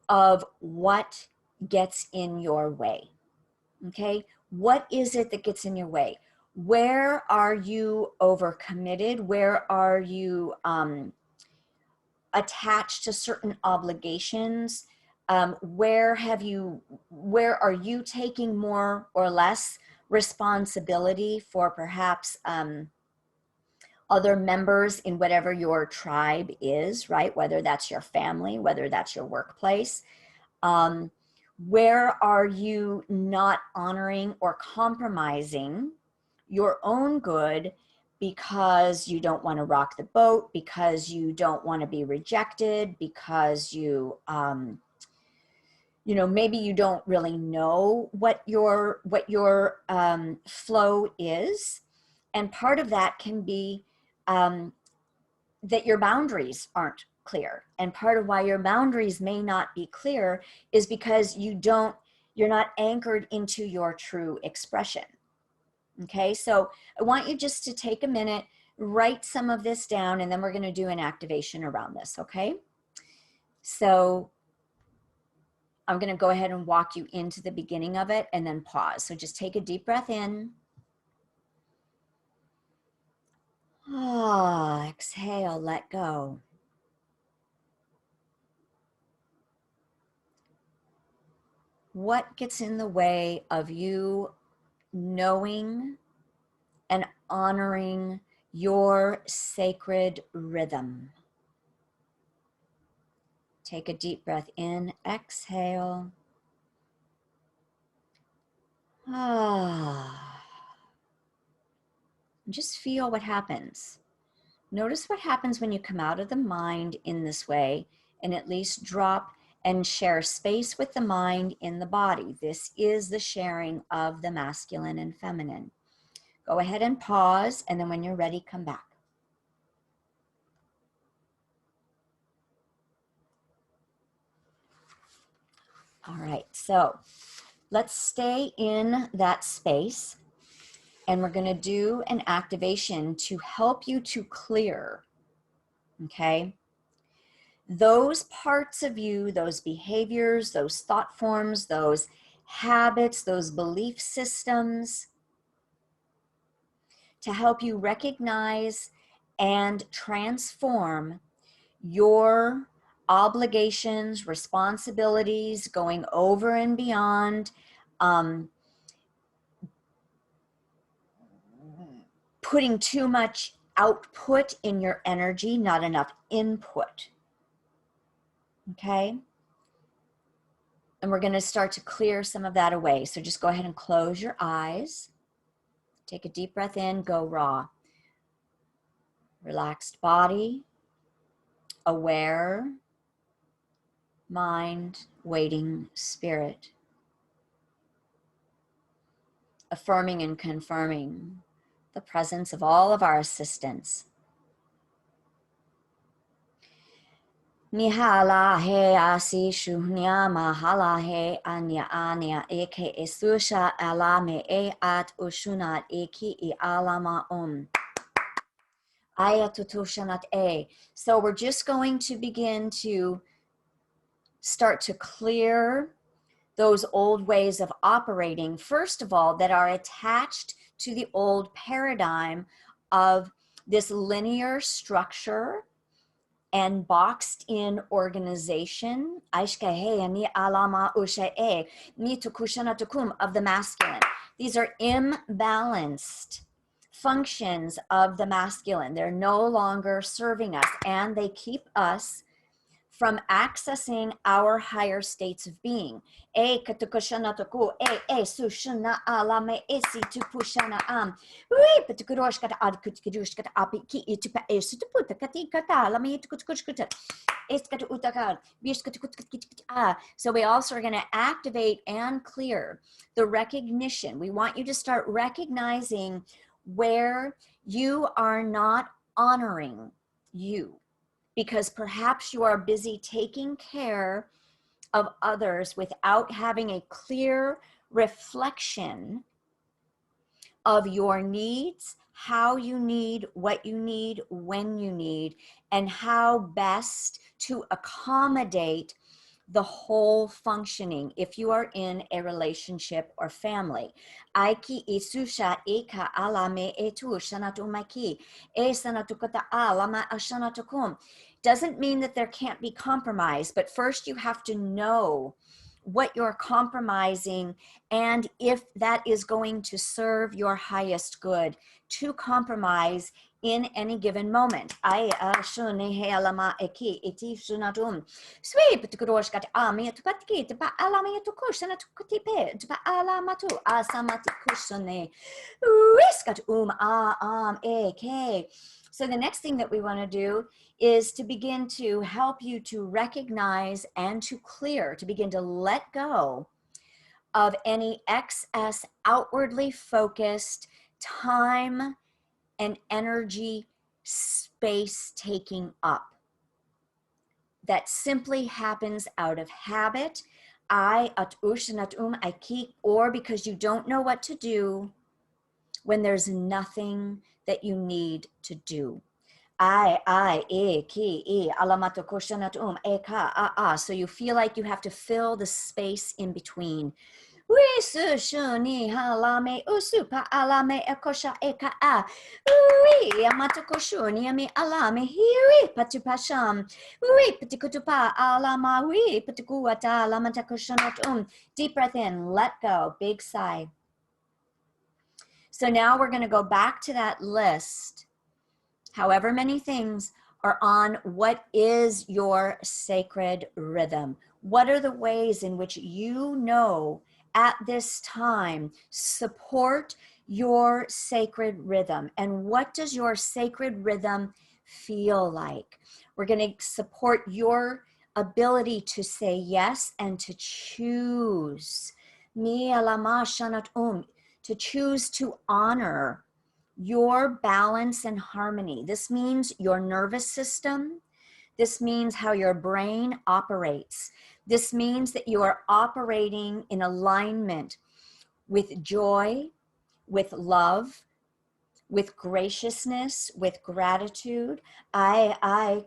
of what gets in your way. Okay? What is it that gets in your way? Where are you overcommitted? Where are you attached to certain obligations? Where are you taking more or less responsibility for perhaps other members in whatever your tribe is, right? Whether that's your family, whether that's your workplace. Where are you not honoring or compromising your own good because you don't want to rock the boat, because you don't want to be rejected, because you, you know, maybe you don't really know what your flow is. And part of that can be that your boundaries aren't clear. And part of why your boundaries may not be clear is because you're not anchored into your true expression. Okay, so I want you just to take a minute, write some of this down, and then we're going to do an activation around this, okay? So I'm going to go ahead and walk you into the beginning of it and then pause. So just take a deep breath in. Ah, exhale, let go. What gets in the way of you knowing and honoring your sacred rhythm? Take a deep breath in, exhale. Ah. Just feel what happens. Notice what happens when you come out of the mind in this way and at least drop and share space with the mind in the body. This is the sharing of the masculine and feminine. Go ahead and pause, and then when you're ready, come back. All right, so let's stay in that space, and we're going to do an activation to help you to clear, okay? Those parts of you, those behaviors, those thought forms, those habits, those belief systems, to help you recognize and transform your obligations, responsibilities, going over and beyond, putting too much output in your energy, not enough input. Okay? And we're going to start to clear some of that away. So just go ahead and close your eyes. Take a deep breath in, go raw. Relaxed body, aware mind, waiting spirit. Affirming and confirming the presence of all of our assistants. Mihala he asi shunya mahala he anya eke esusha alame e at ushunat eki I alama ayatutushanat e. So we're just going to begin to start to clear those old ways of operating, first of all, that are attached to the old paradigm of this linear structure and boxed in organization of the masculine. These are imbalanced functions of the masculine. They're no longer serving us, and they keep us from accessing our higher states of being. We also are going to activate and clear the recognition. We want you to start recognizing where you are not honoring you, because perhaps you are busy taking care of others without having a clear reflection of your needs, how you need, what you need, when you need, and how best to accommodate the whole functioning if you are in a relationship or family. Aiki isusha eka alame etu shanatumaki e sanatukata alama ashanatukum. Doesn't mean that there can't be compromise, but first you have to know what you're compromising and if that is going to serve your highest good to compromise in any given moment. So the next thing that we want to do is to begin to help you to recognize and to clear, to begin to let go of any excess outwardly focused time and energy space taking up that simply happens out of habit, or because you don't know what to do when there's nothing that you need to do. So you feel like you have to fill the space in between. Deep breath in, let go, big sigh. So now we're going to go back to that list. However many things are on what is your sacred rhythm. What are the ways in which you know at this time support your sacred rhythm? And what does your sacred rhythm feel like? We're going to support your ability to say yes and to choose. To choose to honor your balance and harmony. This means your nervous system. This means how your brain operates. This means that you are operating in alignment with joy, with love, with graciousness, with gratitude. That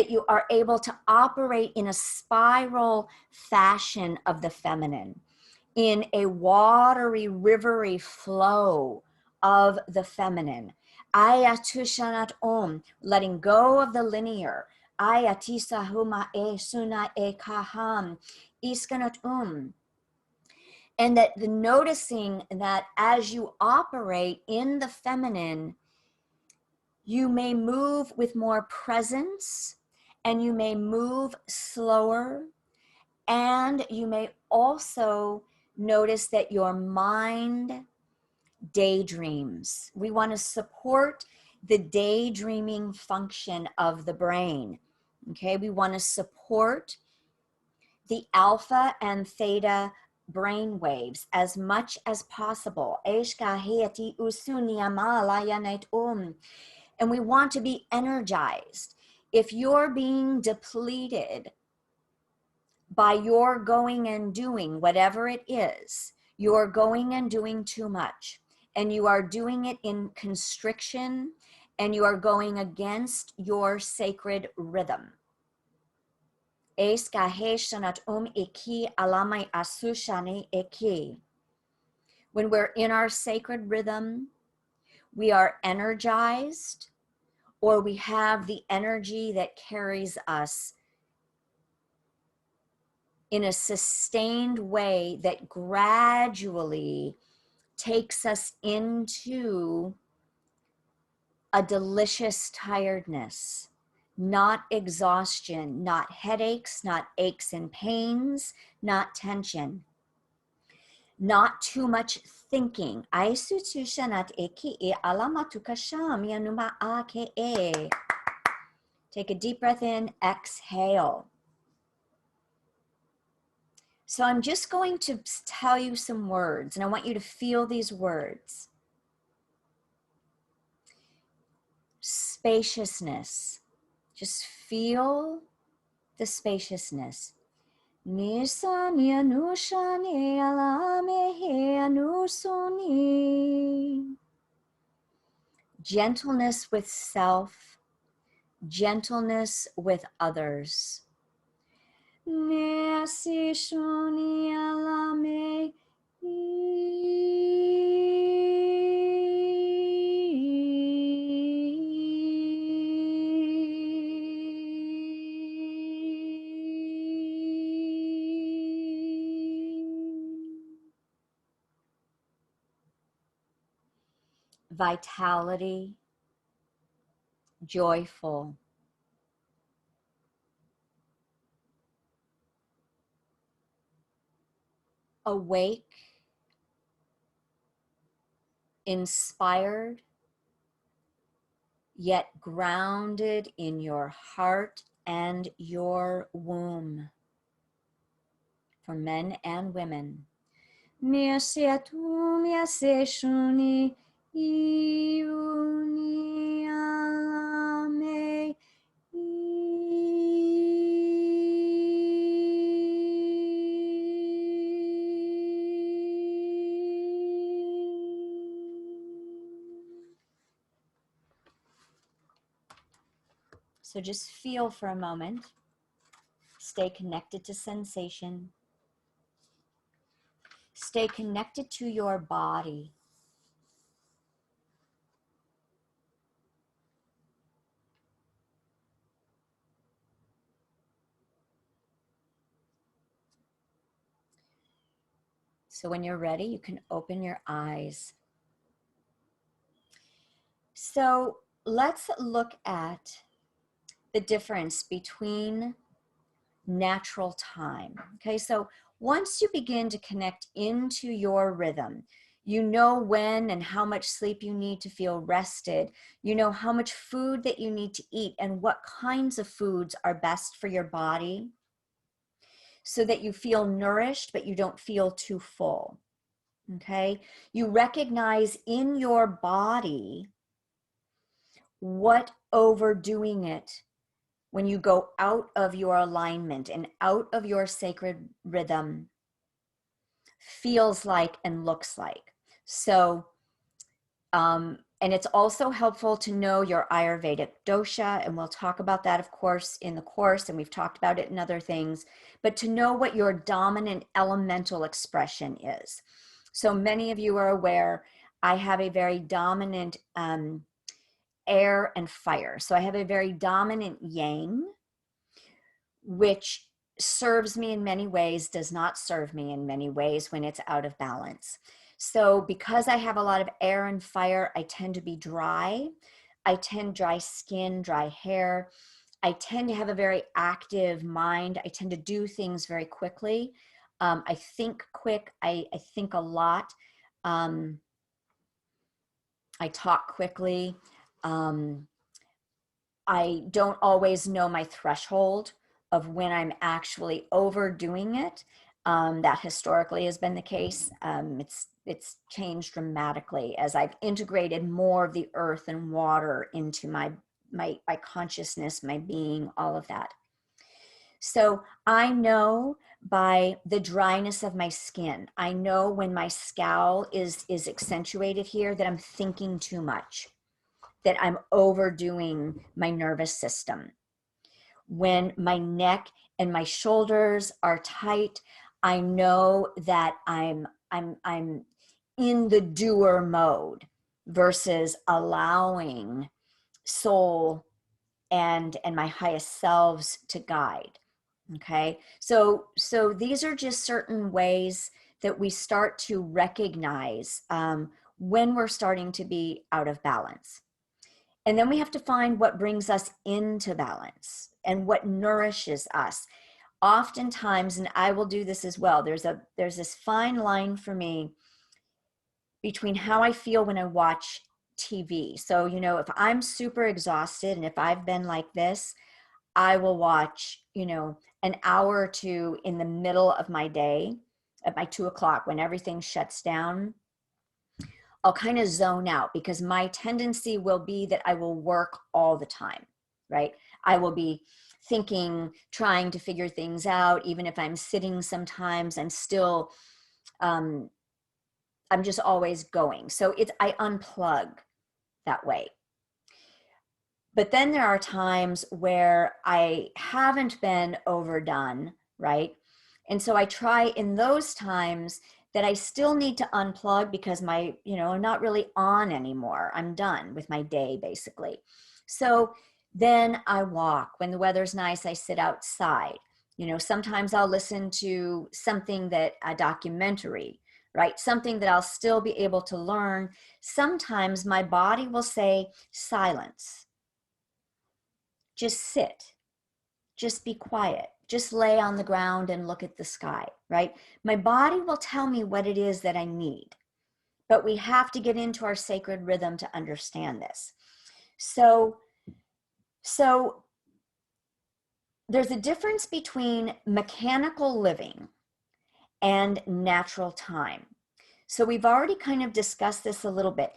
you are able to operate in a spiral fashion of the feminine, in a watery, rivery flow of the feminine. Ayatushanat letting go of the linear. Ayatisa huma e suna e kaham, iskanat and that the noticing that as you operate in the feminine, you may move with more presence, and you may move slower, and you may also notice that your mind daydreams. We want to support the daydreaming function of the brain. Okay, we want to support the alpha and theta brain waves as much as possible. And we want to be energized. If you're being depleted by your going and doing, whatever it is, you're going and doing too much, and you are doing it in constriction, and you are going against your sacred rhythm. When we're in our sacred rhythm, we are energized, or we have the energy that carries us in a sustained way that gradually takes us into a delicious tiredness. Not exhaustion, not headaches, not aches and pains, not tension, not too much thinking. Take a deep breath in, exhale. So I'm just going to tell you some words, and I want you to feel these words. Spaciousness. Just feel the spaciousness. Gentleness with self, gentleness with others. Vitality, joyful. Awake, inspired, yet grounded in your heart and your womb. For men and women. So just feel for a moment. Stay connected to sensation. Stay connected to your body. So when you're ready, you can open your eyes. So let's look at the difference between natural time. Okay, so once you begin to connect into your rhythm, you know when and how much sleep you need to feel rested. You know how much food that you need to eat and what kinds of foods are best for your body so that you feel nourished, but you don't feel too full. Okay. You recognize in your body what overdoing it when you go out of your alignment and out of your sacred rhythm feels like and looks like. So, and it's also helpful to know your Ayurvedic dosha, and we'll talk about that, of course, in the course, and we've talked about it in other things, but to know what your dominant elemental expression is. So many of you are aware, I have a very dominant air and fire. So I have a very dominant yang, which serves me in many ways, does not serve me in many ways when it's out of balance. So because I have a lot of air and fire, I tend to be dry. I tend dry skin, dry hair. I tend to have a very active mind. I tend to do things very quickly. I think quick. I think a lot. I talk quickly. I don't always know my threshold of when I'm actually overdoing it. That historically has been the case. It's changed dramatically as I've integrated more of the earth and water into my consciousness, my being, all of that. So I know by the dryness of my skin, I know when my scowl is accentuated here that I'm thinking too much, that I'm overdoing my nervous system. When my neck and my shoulders are tight, I know that I'm in the doer mode versus allowing soul and my highest selves to guide. Okay, so these are just certain ways that we start to recognize when we're starting to be out of balance. And then we have to find what brings us into balance and what nourishes us. Oftentimes, and I will do this as well, there's this fine line for me between how I feel when I watch TV. So, you know, if I'm super exhausted and if I've been like this, I will watch, you know, an hour or two in the middle of my day at my 2 o'clock when everything shuts down. I'll kind of zone out because my tendency will be that I will work all the time, right? I will be thinking, trying to figure things out. Even if I'm sitting sometimes, I'm still, I'm just always going. So I unplug that way. But then there are times where I haven't been overdone, right? And so I try in those times that I still need to unplug because I'm not really on anymore. I'm done with my day, basically. So then I walk. When the weather's nice, I sit outside. You know, sometimes I'll listen to a documentary, right? Something that I'll still be able to learn. Sometimes my body will say, silence. Just sit. Just be quiet. Just lay on the ground and look at the sky, right? My body will tell me what it is that I need, but we have to get into our sacred rhythm to understand this. So there's a difference between mechanical living and natural time. So we've already kind of discussed this a little bit.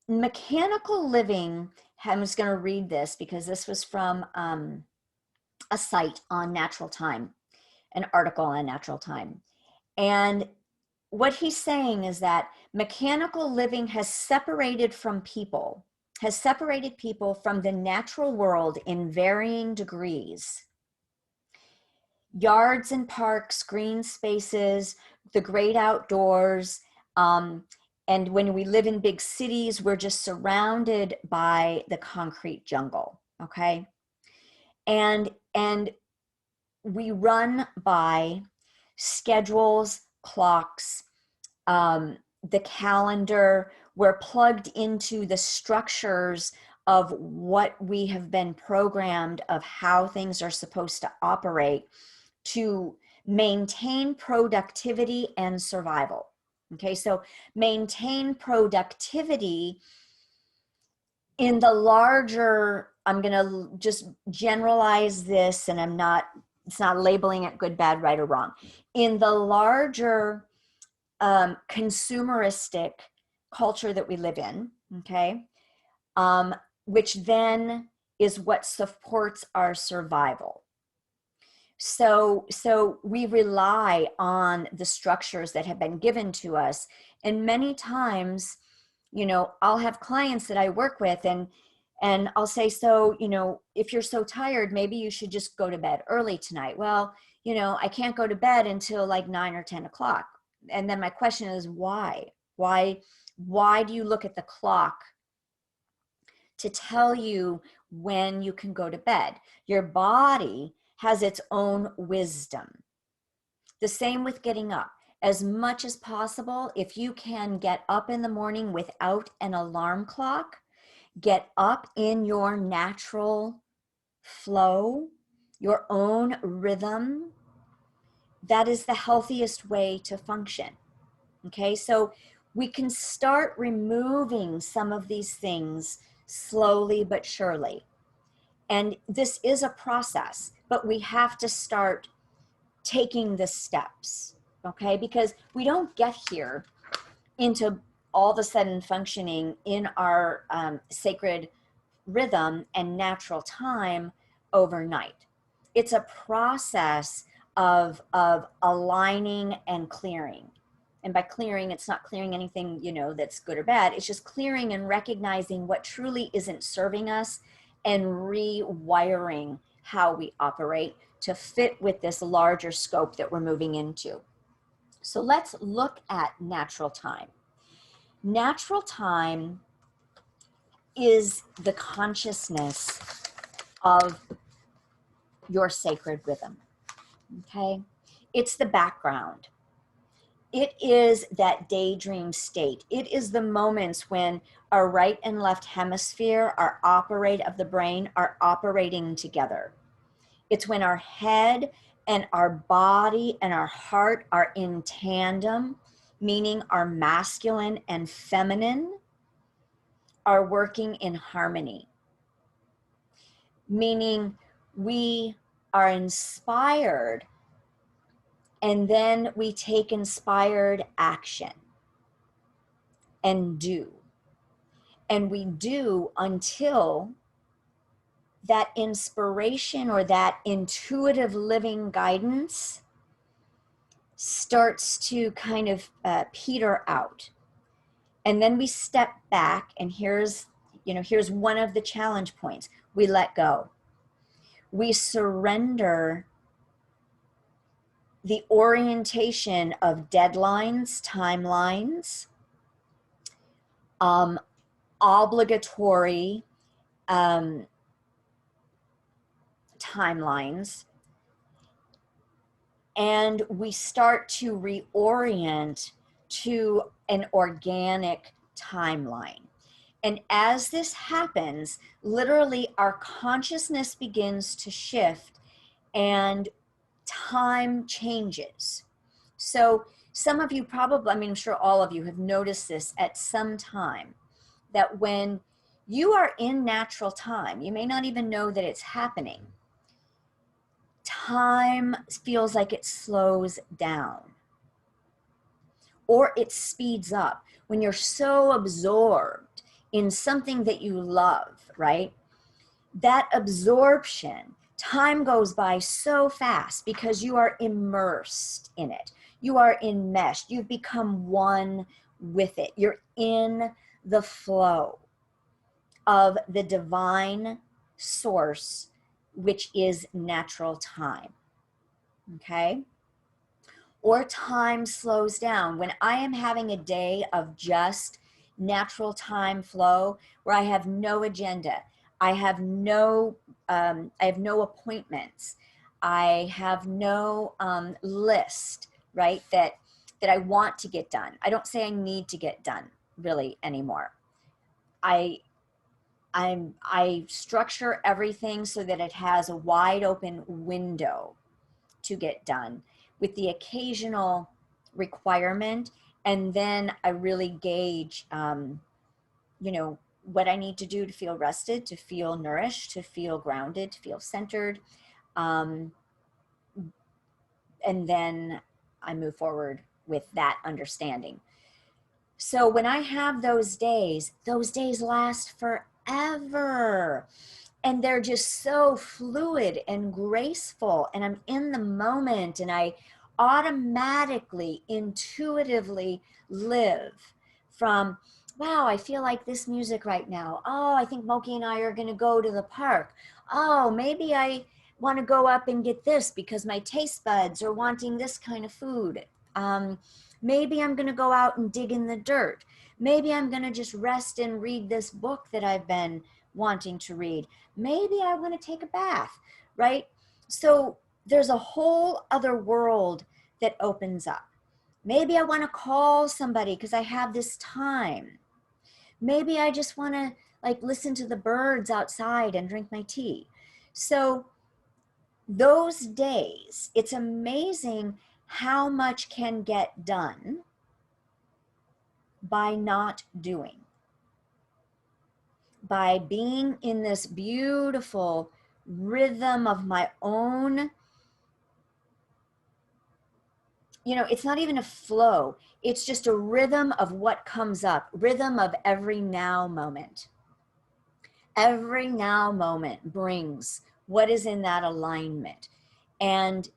Mechanical living, I'm just going to read this because this was from a site on natural time, an article on natural time. And what he's saying is that mechanical living has separated people from the natural world in varying degrees. Yards and parks, green spaces, the great outdoors, and when we live in big cities, we're just surrounded by the concrete jungle, okay? And we run by schedules, clocks, the calendar. We're plugged into the structures of what we have been programmed of how things are supposed to operate to maintain productivity and survival. Okay, so maintain productivity in the larger, I'm going to just generalize this, and it's not labeling it good, bad, right, or wrong. In the larger consumeristic culture that we live in, okay, which then is what supports our survival. So we rely on the structures that have been given to us. And many times, you know, I'll have clients that I work with, and I'll say, so, you know, if you're so tired, maybe you should just go to bed early tonight. Well, you know, I can't go to bed until like 9 or 10 o'clock. And then my question is, why? Why do you look at the clock to tell you when you can go to bed? Your body has its own wisdom. The same with getting up. As much as possible, if you can get up in the morning without an alarm clock, get up in your natural flow, your own rhythm. That is the healthiest way to function. Okay, so we can start removing some of these things slowly but surely. And this is a process, but we have to start taking the steps, okay? Because we don't get here into all of a sudden functioning in our sacred rhythm and natural time overnight. It's a process of aligning and clearing. And by clearing, it's not clearing anything, you know, that's good or bad. It's just clearing and recognizing what truly isn't serving us and rewiring how we operate to fit with this larger scope that we're moving into. So let's look at natural time. Natural time is the consciousness of your sacred rhythm, okay? It's the background. It is that daydream state. It is the moments when our right and left hemisphere, our of the brain, are operating together. It's when our head and our body and our heart are in tandem, meaning our masculine and feminine are working in harmony, meaning we are inspired and then we take inspired action and do. And we do until that inspiration or that intuitive living guidance starts to kind of peter out. And then we step back, and here's one of the challenge points. We let go. We surrender the orientation of deadlines, timelines, obligatory timelines, and we start to reorient to an organic timeline. And as this happens, literally our consciousness begins to shift and time changes. So some of you probably, I mean, I'm sure all of you have noticed this at some time, that when you are in natural time, you may not even know that it's happening. Time feels like it slows down or it speeds up when you're so absorbed in something that you love, right? That absorption, time goes by so fast because you are immersed in it. You are enmeshed. You've become one with it. You're in the flow of the divine source, which is natural time. Okay? Or time slows down. When I am having a day of just natural time flow where I have no agenda, I have no appointments, I have no list, right, that I want to get done. I don't say I need to get done really anymore. I structure everything so that it has a wide open window to get done, with the occasional requirement. And then I really gauge, what I need to do to feel rested, to feel nourished, to feel grounded, to feel centered. And then I move forward with that understanding. So when I have those days last forever. And they're just so fluid and graceful. And I'm in the moment, and I automatically, intuitively live from, wow, I feel like this music right now. Oh, I think Moki and I are going to go to the park. Oh, maybe I want to go up and get this because my taste buds are wanting this kind of food. Maybe I'm going to go out and dig in the dirt. Maybe I'm going to just rest and read this book that I've been wanting to read. Maybe I want to take a bath, right? So there's a whole other world that opens up. Maybe I want to call somebody because I have this time. Maybe I just want to like listen to the birds outside and drink my tea. So those days, it's amazing how much can get done by not doing. By being in this beautiful rhythm of my own, it's not even a flow. It's just a rhythm of what comes up, rhythm of every now moment. Every now moment brings what is in that alignment. And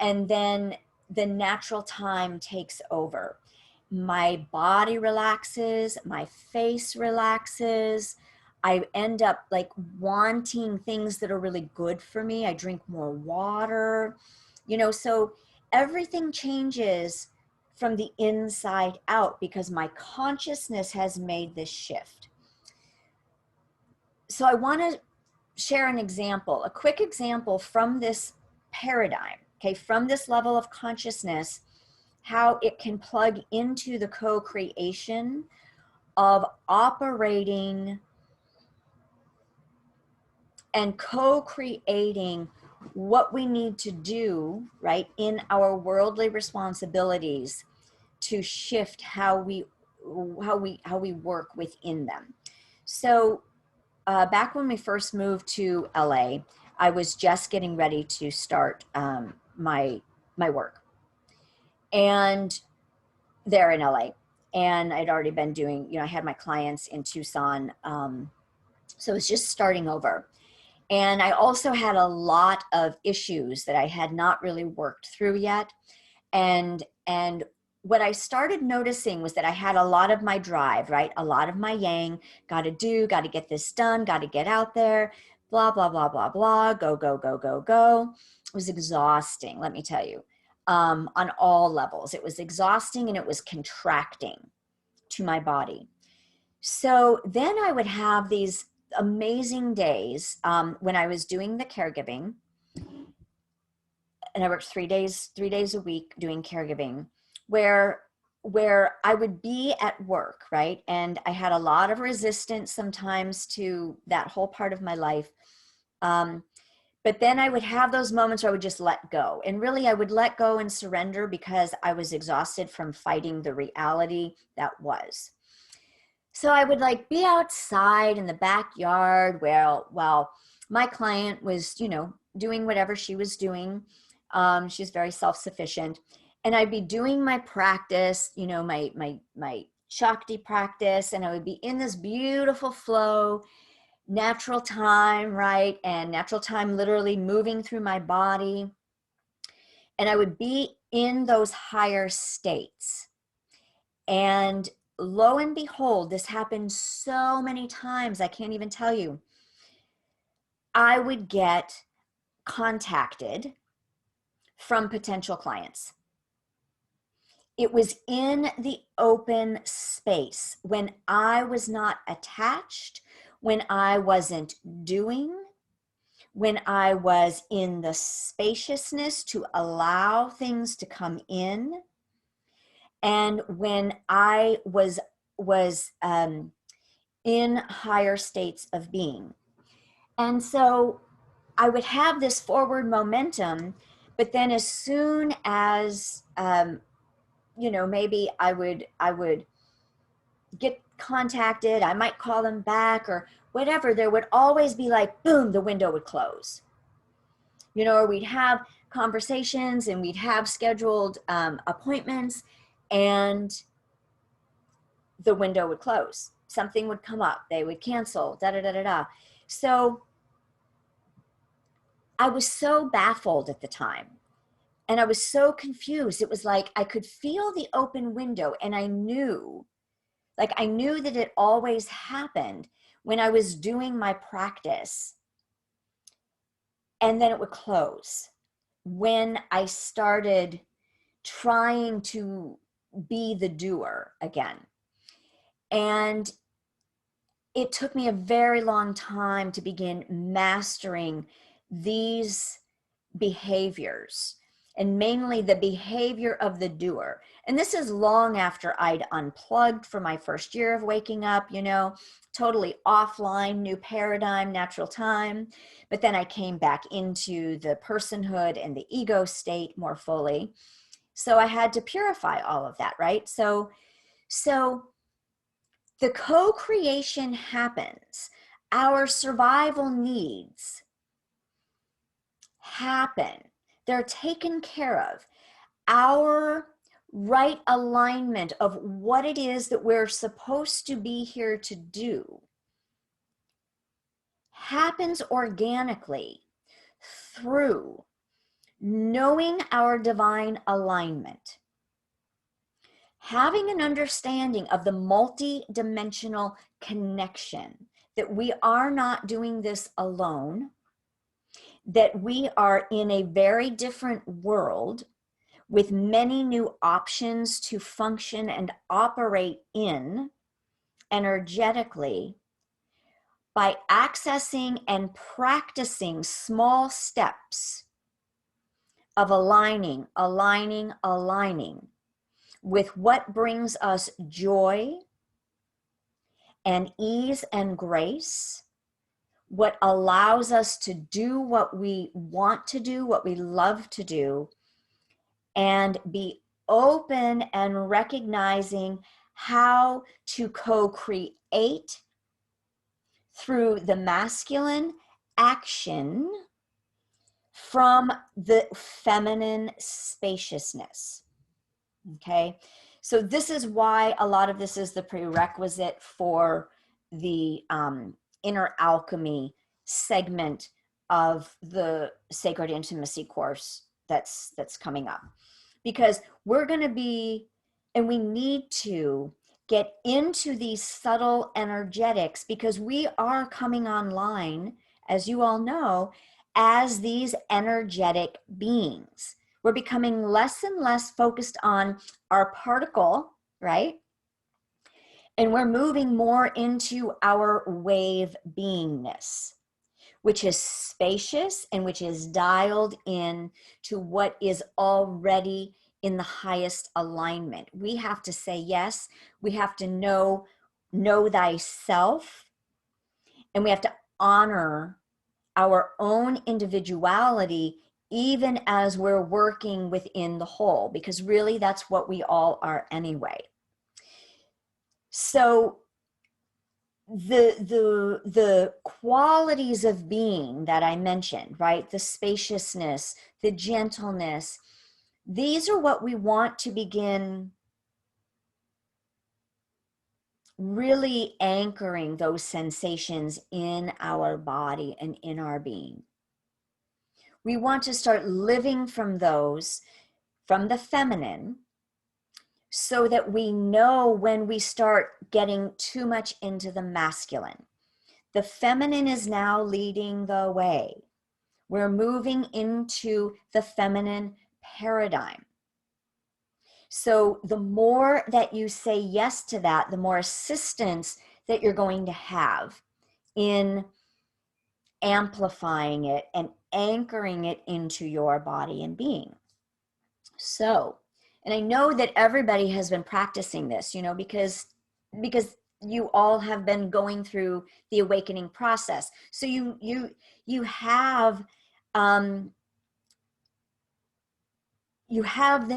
then the natural time takes over. My body relaxes, my face relaxes. I end up like wanting things that are really good for me. I drink more water, so everything changes from the inside out because my consciousness has made this shift. So I want to share an example, a quick example from this paradigm, okay, from this level of consciousness, how it can plug into the co-creation of operating and co-creating what we need to do, right, in our worldly responsibilities to shift how we work within them. So back when we first moved to LA, I was just getting ready to start my work, and there in LA, and I'd already been doing, I had my clients in Tucson, so it was just starting over. And I also had a lot of issues that I had not really worked through yet. And what I started noticing was that I had a lot of my drive, right? A lot of my yang, got to get this done, got to get out there, blah, blah, blah, blah, blah, go, go, go, go, go. It was exhausting, let me tell you, on all levels. It was exhausting and it was contracting to my body. So then I would have these amazing days when I was doing the caregiving, and I worked 3 days a week doing caregiving, where I would be at work, right? And I had a lot of resistance sometimes to that whole part of my life. But then I would have those moments where I would just let go. And really I would let go and surrender because I was exhausted from fighting the reality that was. So I would like be outside in the backyard while my client was, doing whatever she was doing. She's very self-sufficient. And I'd be doing my practice, my Shakti practice, and I would be in this beautiful flow, natural time, right? And natural time literally moving through my body. And I would be in those higher states. And lo and behold, this happened so many times, I can't even tell you. I would get contacted from potential clients. It was in the open space when I was not attached, when I wasn't doing, when I was in the spaciousness to allow things to come in, and when I was in higher states of being. And so I would have this forward momentum, but then as soon as, maybe I would get contacted, I might call them back or whatever, there would always be like, boom, the window would close. Or we'd have conversations and we'd have scheduled appointments, and the window would close. Something would come up. They would cancel, da da da da da. So I was so baffled at the time. And I was so confused. It was like I could feel the open window, and I knew that it always happened when I was doing my practice, and then it would close when I started trying to be the doer again. And it took me a very long time to begin mastering these behaviors, and mainly the behavior of the doer. And this is long after I'd unplugged for my first year of waking up, totally offline, new paradigm, natural time. But then I came back into the personhood and the ego state more fully. So I had to purify all of that, right? So the co-creation happens. Our survival needs happen. They're taken care of. Our right alignment of what it is that we're supposed to be here to do happens organically through knowing our divine alignment, having an understanding of the multi-dimensional connection, that we are not doing this alone, that we are in a very different world with many new options to function and operate in energetically, by accessing and practicing small steps of aligning with what brings us joy and ease and grace, what allows us to do what we want to do, what we love to do, and be open and recognizing how to co-create through the masculine action from the feminine spaciousness. Okay, so this is why a lot of this is the prerequisite for the inner alchemy segment of the Sacred Intimacy course that's coming up, because we're going to be, and we need to get into these subtle energetics, because we are coming online, as you all know, as these energetic beings. We're becoming less and less focused on our particle, right? And we're moving more into our wave beingness, which is spacious and which is dialed in to what is already in the highest alignment. We have to say yes. We have to know thyself, and we have to honor our own individuality, even as we're working within the whole, because really that's what we all are anyway. So the qualities of being that I mentioned, right? The spaciousness, the gentleness, these are what we want to begin really anchoring those sensations in our body and in our being. We want to start living from those, from the feminine, so that we know when we start getting too much into the masculine. The feminine is now leading the way. We're moving into the feminine paradigm. So the more that you say yes to that, the more assistance that you're going to have in amplifying it and anchoring it into your body and being. So, and I know that everybody has been practicing this, because you all have been going through the awakening process. So you have the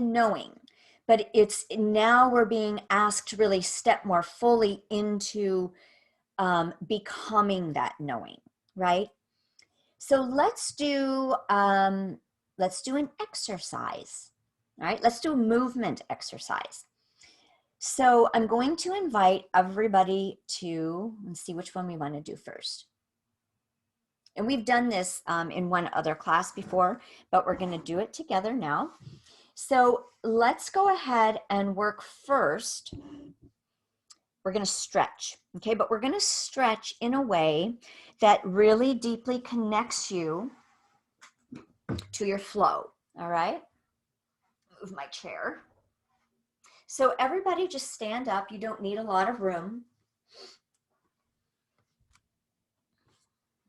knowing, but it's now we're being asked to really step more fully into becoming that knowing, right? So let's do an exercise. All right, let's do a movement exercise. So I'm going to invite everybody to, let's see which one we want to do first. And we've done this in one other class before, but we're going to do it together now. So let's go ahead and work first. We're going to stretch, okay? But we're going to stretch in a way that really deeply connects you to your flow, all right? Move my chair. So everybody just stand up. You don't need a lot of room.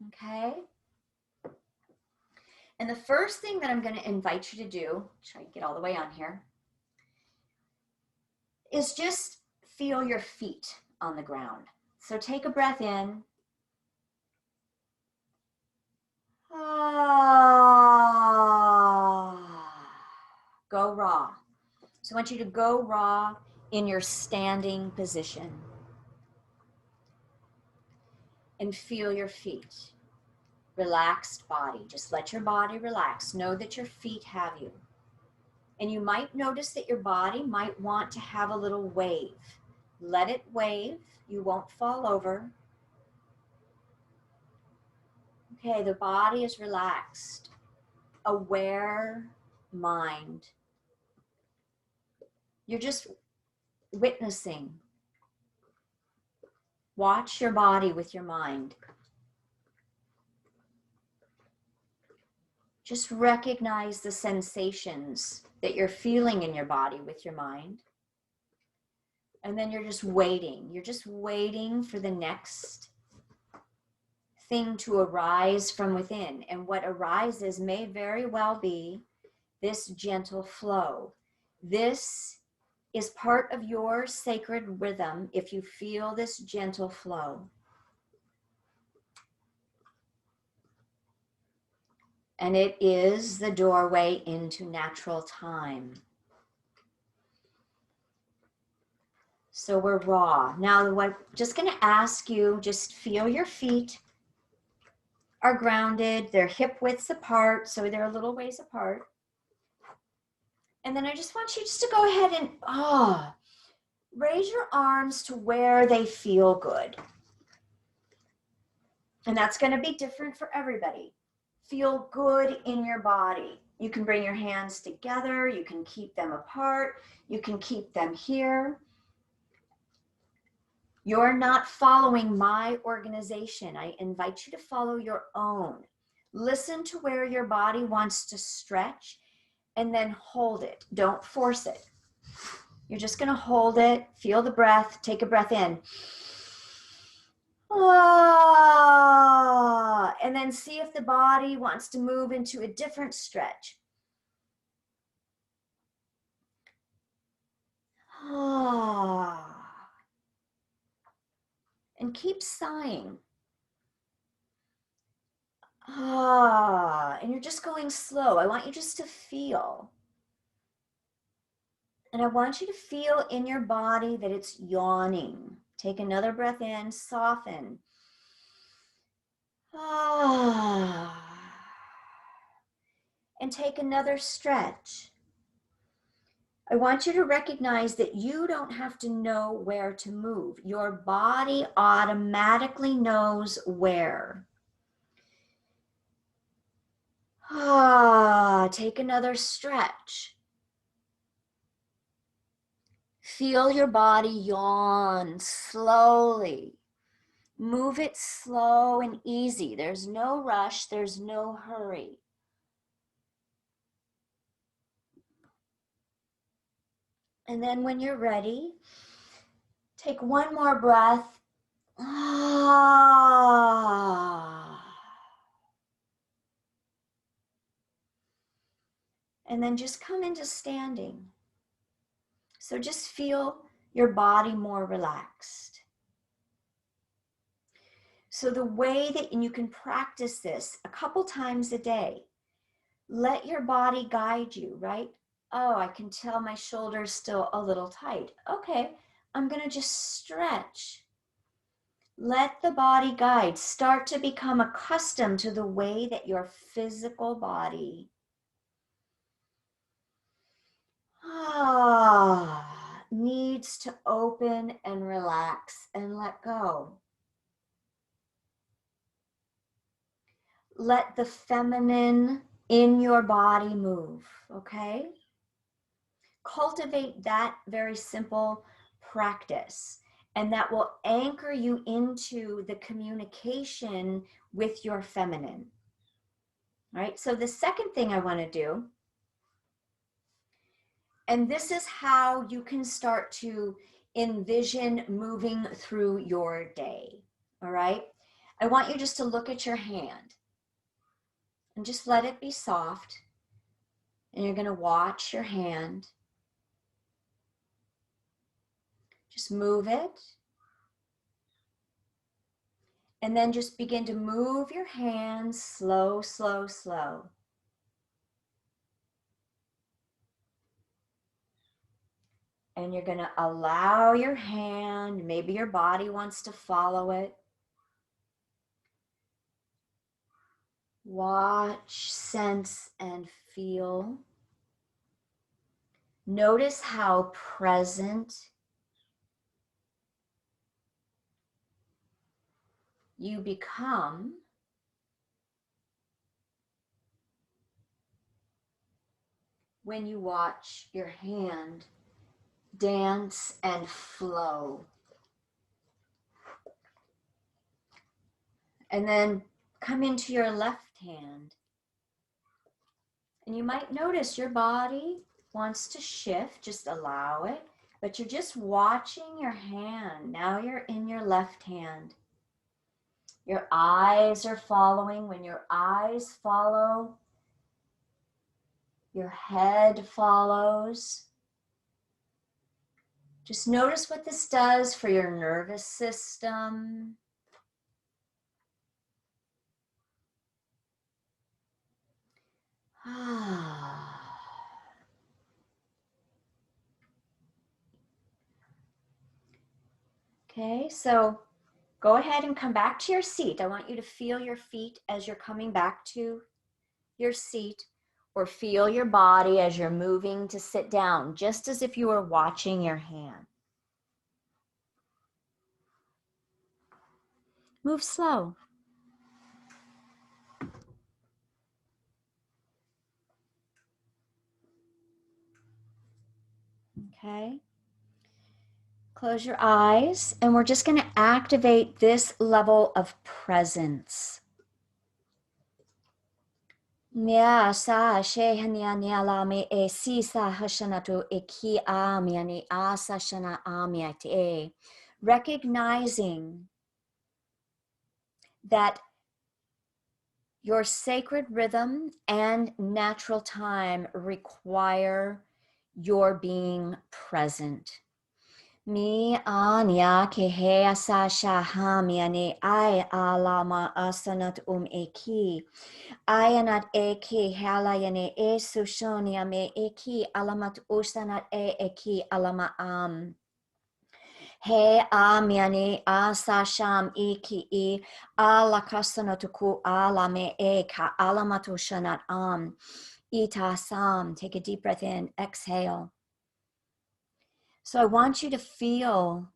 Okay? And the first thing that I'm going to invite you to do, try to get all the way on here, is just feel your feet on the ground. So take a breath in. Go raw. So I want you to go raw in your standing position. And feel your feet. Relaxed body. Just let your body relax. Know that your feet have you. And you might notice that your body might want to have a little wave. Let it wave. You won't fall over. Okay, the body is relaxed. Aware mind. You're just witnessing. Watch your body with your mind. Just recognize the sensations that you're feeling in your body with your mind. And then you're just waiting. You're just waiting for the next thing to arise from within. And what arises may very well be this gentle flow. This is part of your sacred rhythm if you feel this gentle flow. And it is the doorway into natural time. So we're raw. Now, what I'm just going to ask you, just feel your feet are grounded. They're hip widths apart, so they're a little ways apart. And then I just want you just to go ahead and raise your arms to where they feel good. And that's going to be different for everybody. Feel good in your body. You can bring your hands together. You can keep them apart. You can keep them here. You're not following my organization. I invite you to follow your own. Listen to where your body wants to stretch and then hold it. Don't force it. You're just going to hold it. Feel the breath. Take a breath in. And then see if the body wants to move into a different stretch. And keep sighing. And you're just going slow. I want you just to feel. And I want you to feel in your body that it's yawning. Take another breath in, soften. And take another stretch. I want you to recognize that you don't have to know where to move. Your body automatically knows where. Take another stretch. Feel your body yawn slowly. Move it slow and easy. There's no rush. There's no hurry. And then when you're ready, take one more breath. And then just come into standing. So just feel your body more relaxed. So the way that, and you can practice this a couple times a day, let your body guide you, right? Oh, I can tell my shoulder's still a little tight. Okay, I'm going to just stretch. Let the body guide. Start to become accustomed to the way that your physical body needs to open and relax and let go. Let the feminine in your body move, okay? Cultivate that very simple practice, and that will anchor you into the communication with your feminine. All right, so the second thing I want to do, and this is how you can start to envision moving through your day. All right, I want you just to look at your hand and just let it be soft. And you're going to watch your hand. Just move it. And then just begin to move your hands slow, slow, slow. And you're going to allow your hand, maybe your body wants to follow it. Watch, sense, and feel. Notice how present you become when you watch your hand dance and flow. And then come into your left hand. And you might notice your body wants to shift, just allow it, but you're just watching your hand. Now you're in your left hand. Your eyes are following. When your eyes follow, your head follows. Just notice what this does for your nervous system. Okay, so go ahead and come back to your seat. I want you to feel your feet as you're coming back to your seat, or feel your body as you're moving to sit down, just as if you were watching your hand. Move slow. Okay. Close your eyes, and we're just going to activate this level of presence. Nya sa shehanya nyala me e si sa hashanatu eki amyani asa shana amyate. Recognizing that your sacred rhythm and natural time require your being present. Mi anya kehe asasha hamiane I alama asanat eki. Ayanat eki halayane e sushonia me eki alamat usanat eki alama am. He amiani asasham iki I alakasanatuku alame e ka alamatu shanat am. Itasam. Take a deep breath in, exhale. So I want you to feel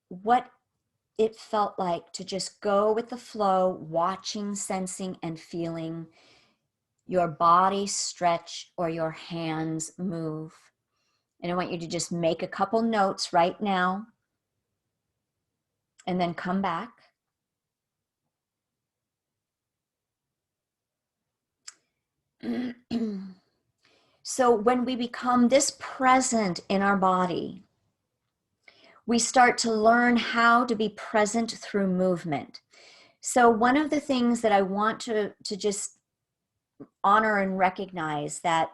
what it felt like to just go with the flow, watching, sensing, and feeling your body stretch or your hands move. And I want you to just make a couple notes right now and then come back. So when we become this present in our body, we start to learn how to be present through movement. So one of the things that I want to just honor and recognize that,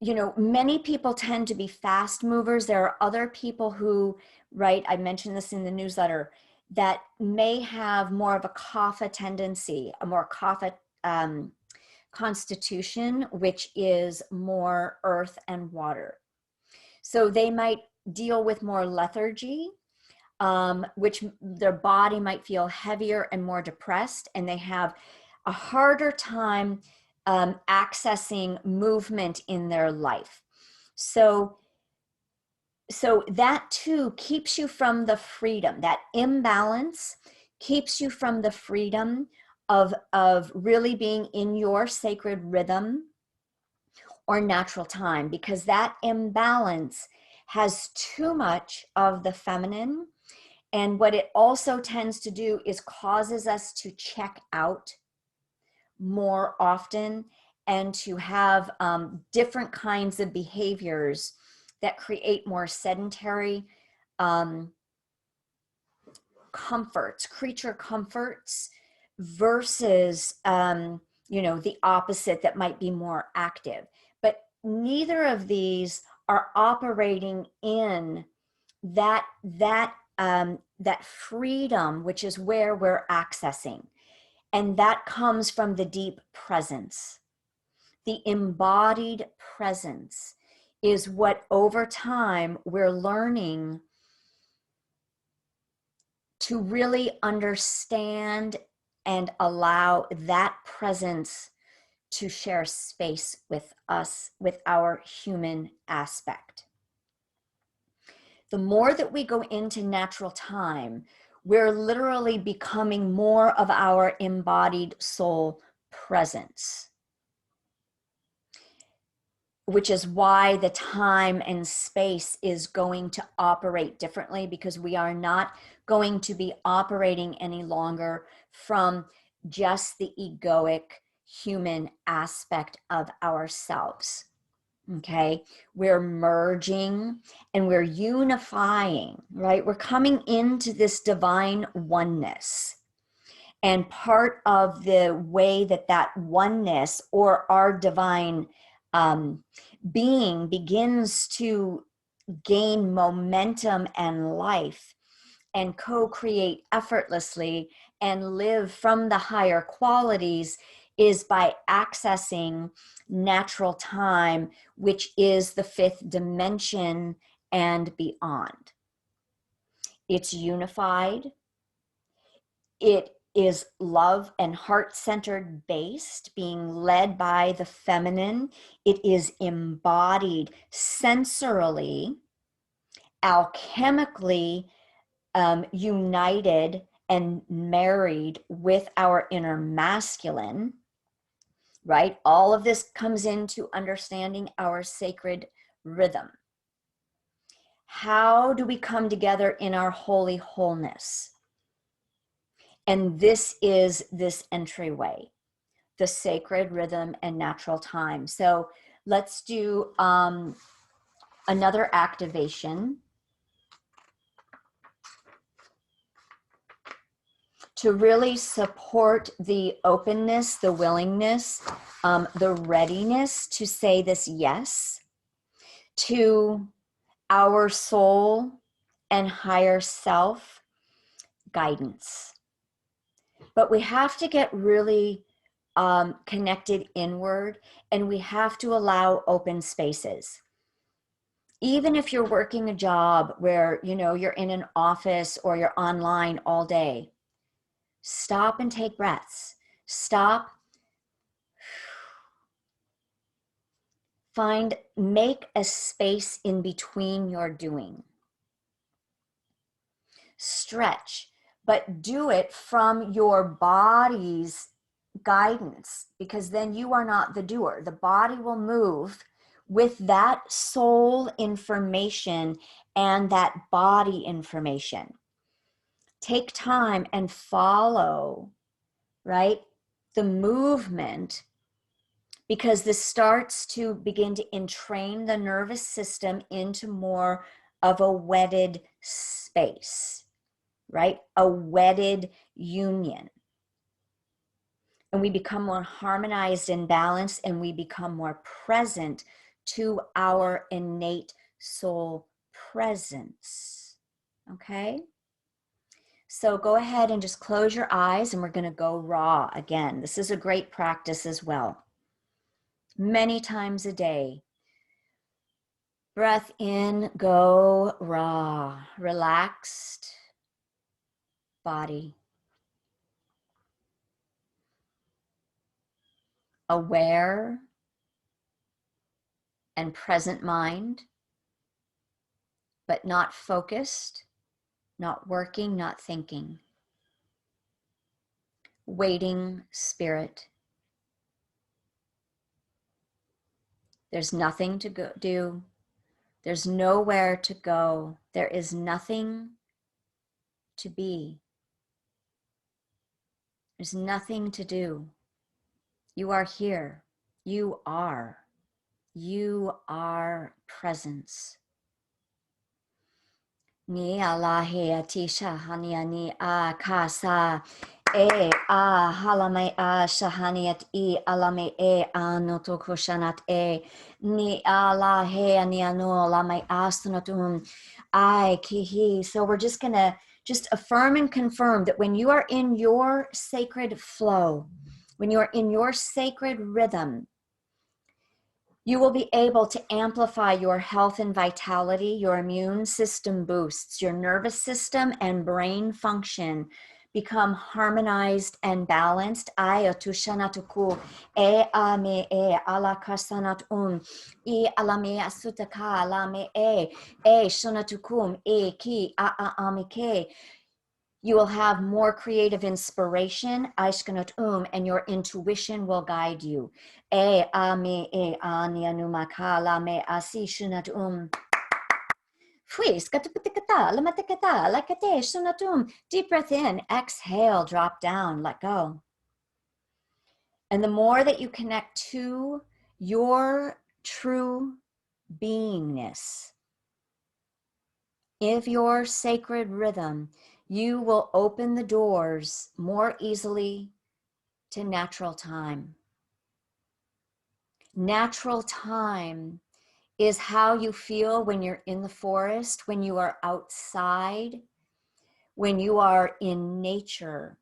you know, many people tend to be fast movers. There are other people who, right, I mentioned this in the newsletter, that may have more of a kapha tendency, a more kapha constitution, which is more earth and water. So they might deal with more lethargy, which their body might feel heavier and more depressed, and they have a harder time accessing movement in their life. So that too keeps you from the freedom. That imbalance keeps you from the freedom of really being in your sacred rhythm or natural time, because that imbalance has too much of the feminine. And what it also tends to do is causes us to check out more often and to have different kinds of behaviors that create more sedentary comforts, creature comforts, versus the opposite that might be more active. But neither of these are operating in that freedom, which is where we're accessing. And that comes from the deep presence. The embodied presence is what over time we're learning to really understand and allow that presence to share space with us, with our human aspect. The more that we go into natural time, we're literally becoming more of our embodied soul presence, which is why the time and space is going to operate differently, because we are not going to be operating any longer from just the egoic human aspect of ourselves. Okay, we're merging and we're unifying, right? We're coming into this divine oneness. And part of the way that oneness or our divine being begins to gain momentum and life and co-create effortlessly and live from the higher qualities is by accessing natural time, which is the fifth dimension and beyond. It's unified. It is love and heart-centered based, being led by the feminine. It is embodied sensorily, alchemically united and married with our inner masculine, right? All of this comes into understanding our sacred rhythm. How do we come together in our holy wholeness? And this is this entryway, the sacred rhythm and natural time. So let's do another activation to really support the openness, the willingness, the readiness to say this yes to our soul and higher self guidance. But we have to get really connected inward, and we have to allow open spaces. Even if you're working a job where, you're in an office or you're online all day, stop and take breaths. Stop. Make a space in between your doing. Stretch, but do it from your body's guidance, because then you are not the doer. The body will move with that soul information and that body information. Take time and follow, right, the movement, because this starts to begin to entrain the nervous system into more of a wedded space, right? A wedded union. And we become more harmonized and balanced, and we become more present to our innate soul presence. Okay? So go ahead and just close your eyes, and we're going to go raw again. This is a great practice as well. Many times a day. Breath in, go raw, relaxed body. aware and present mind, but not focused, not working, not thinking. Waiting spirit. There's nothing to go do. There's nowhere to go. There is nothing to be. There's nothing to do. You are here. You are. You are presence. Ni alahe atisha haniani a kasa e a halame a shahaniat I alame e anoto kushanat e ni alahe aniano lame astanatum I kihi. So we're just gonna affirm and confirm that when you are in your sacred flow, when you are in your sacred rhythm, you will be able to amplify your health and vitality. Your immune system boosts, your nervous system and brain function become harmonized and balanced. Ayatushanatuku e ame e ala kasanat I alame asutaka alame e shonatukum e ki a amike. You will have more creative inspiration, and your intuition will guide you. E ame e anianumaka me asi shunat Deep breath in, exhale, drop down, let go. And the more that you connect to your true beingness, of your sacred rhythm, you will open the doors more easily to natural time. Natural time is how you feel when you're in the forest, when you are outside, when you are in nature.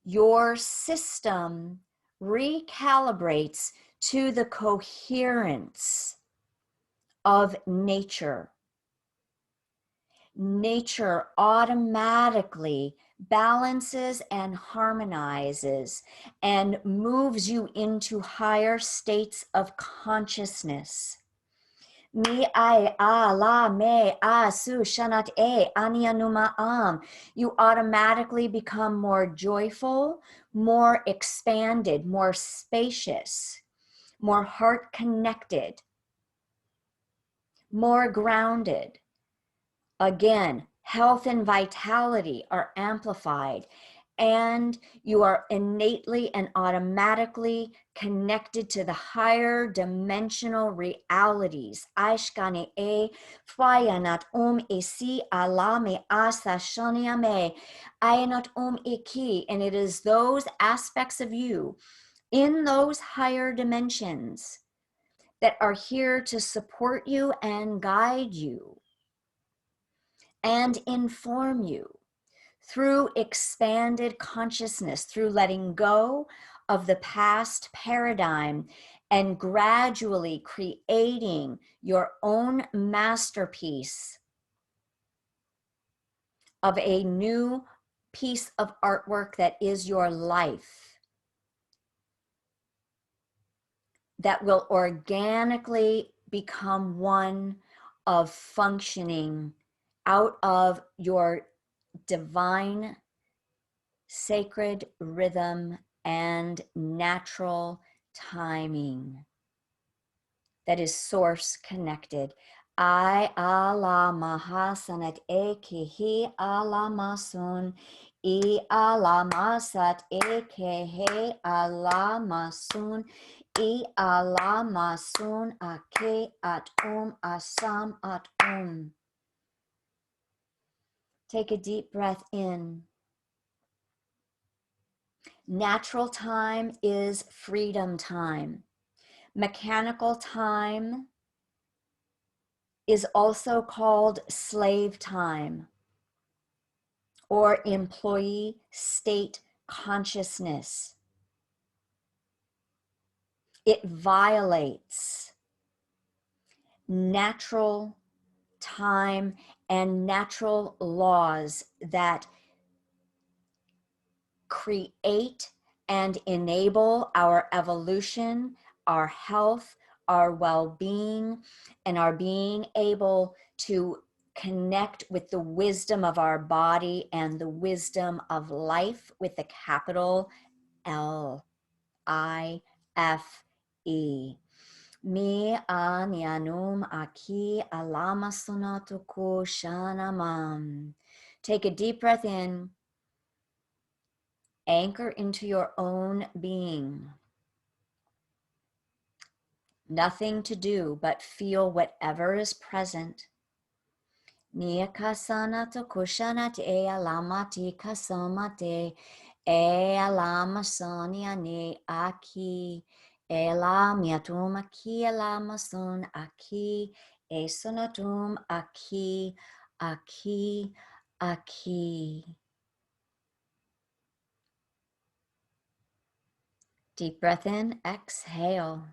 Your system recalibrates to the coherence of nature. Nature automatically balances and harmonizes and moves you into higher states of consciousness. Mi ai a la me a su shanat e anianuma am. You automatically become more joyful, more expanded, more spacious, more heart connected, more grounded. Again, health and vitality are amplified, and you are innately and automatically connected to the higher dimensional realities. Aishkane e fayanat esi alame asa shoniame ayanat iki. And it is those aspects of you in those higher dimensions that are here to support you and guide you and inform you through expanded consciousness, through letting go of the past paradigm and gradually creating your own masterpiece of a new piece of artwork that is your life, that will organically become one of functioning out of your divine, sacred rhythm and natural timing that is source connected. I ala mahasanat ekehi ala masun I ala masat ekehe ala masun I ala masun ake at asam at Take a deep breath in. Natural time is freedom time. Mechanical time is also called slave time or employee state consciousness. It violates natural time and natural laws that create and enable our evolution, our health, our well-being, and our being able to connect with the wisdom of our body and the wisdom of life with a capital L-I-F-E. Mi anyanum aki alama sonatuku shanamam. Take a deep breath in. Anchor into your own being. Nothing to do but feel whatever is present. Niyakasana to kushanat e alamati kasamate e alama sonia ne aki ela miatum aki alama son aki e sonatum aki aki. Deep breath in, exhale.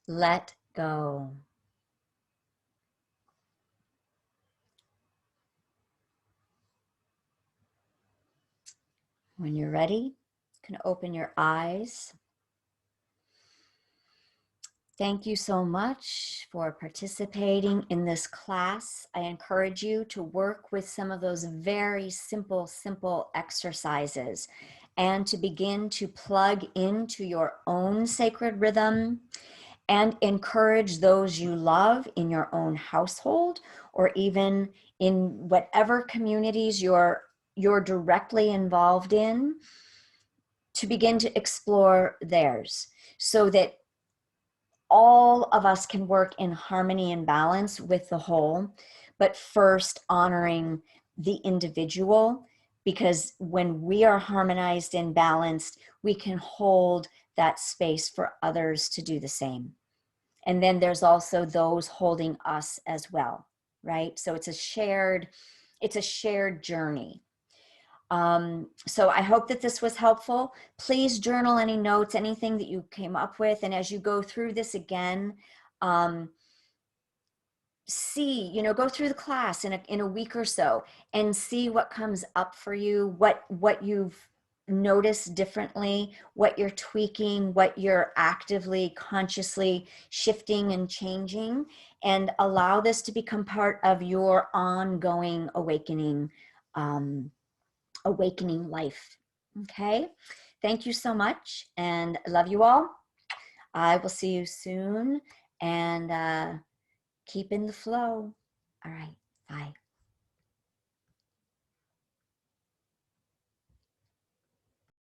Let go. When you're ready, you can open your eyes. Thank you so much for participating in this class. I encourage you to work with some of those very simple exercises and to begin to plug into your own sacred rhythm and encourage those you love in your own household or even in whatever communities you're directly involved in, to begin to explore theirs so that all of us can work in harmony and balance with the whole, but first honoring the individual, because when we are harmonized and balanced, we can hold that space for others to do the same. And then there's also those holding us as well, right? So it's a shared journey. So I hope that this was helpful. Please journal any notes, anything that you came up with. And as you go through this again, go through the class in a week or so and see what comes up for you, what you've noticed differently, what you're tweaking, what you're actively, consciously shifting and changing, and allow this to become part of your ongoing awakening life. Okay, thank you so much, and I love you all. I will see you soon, and keep in the flow. All right, bye.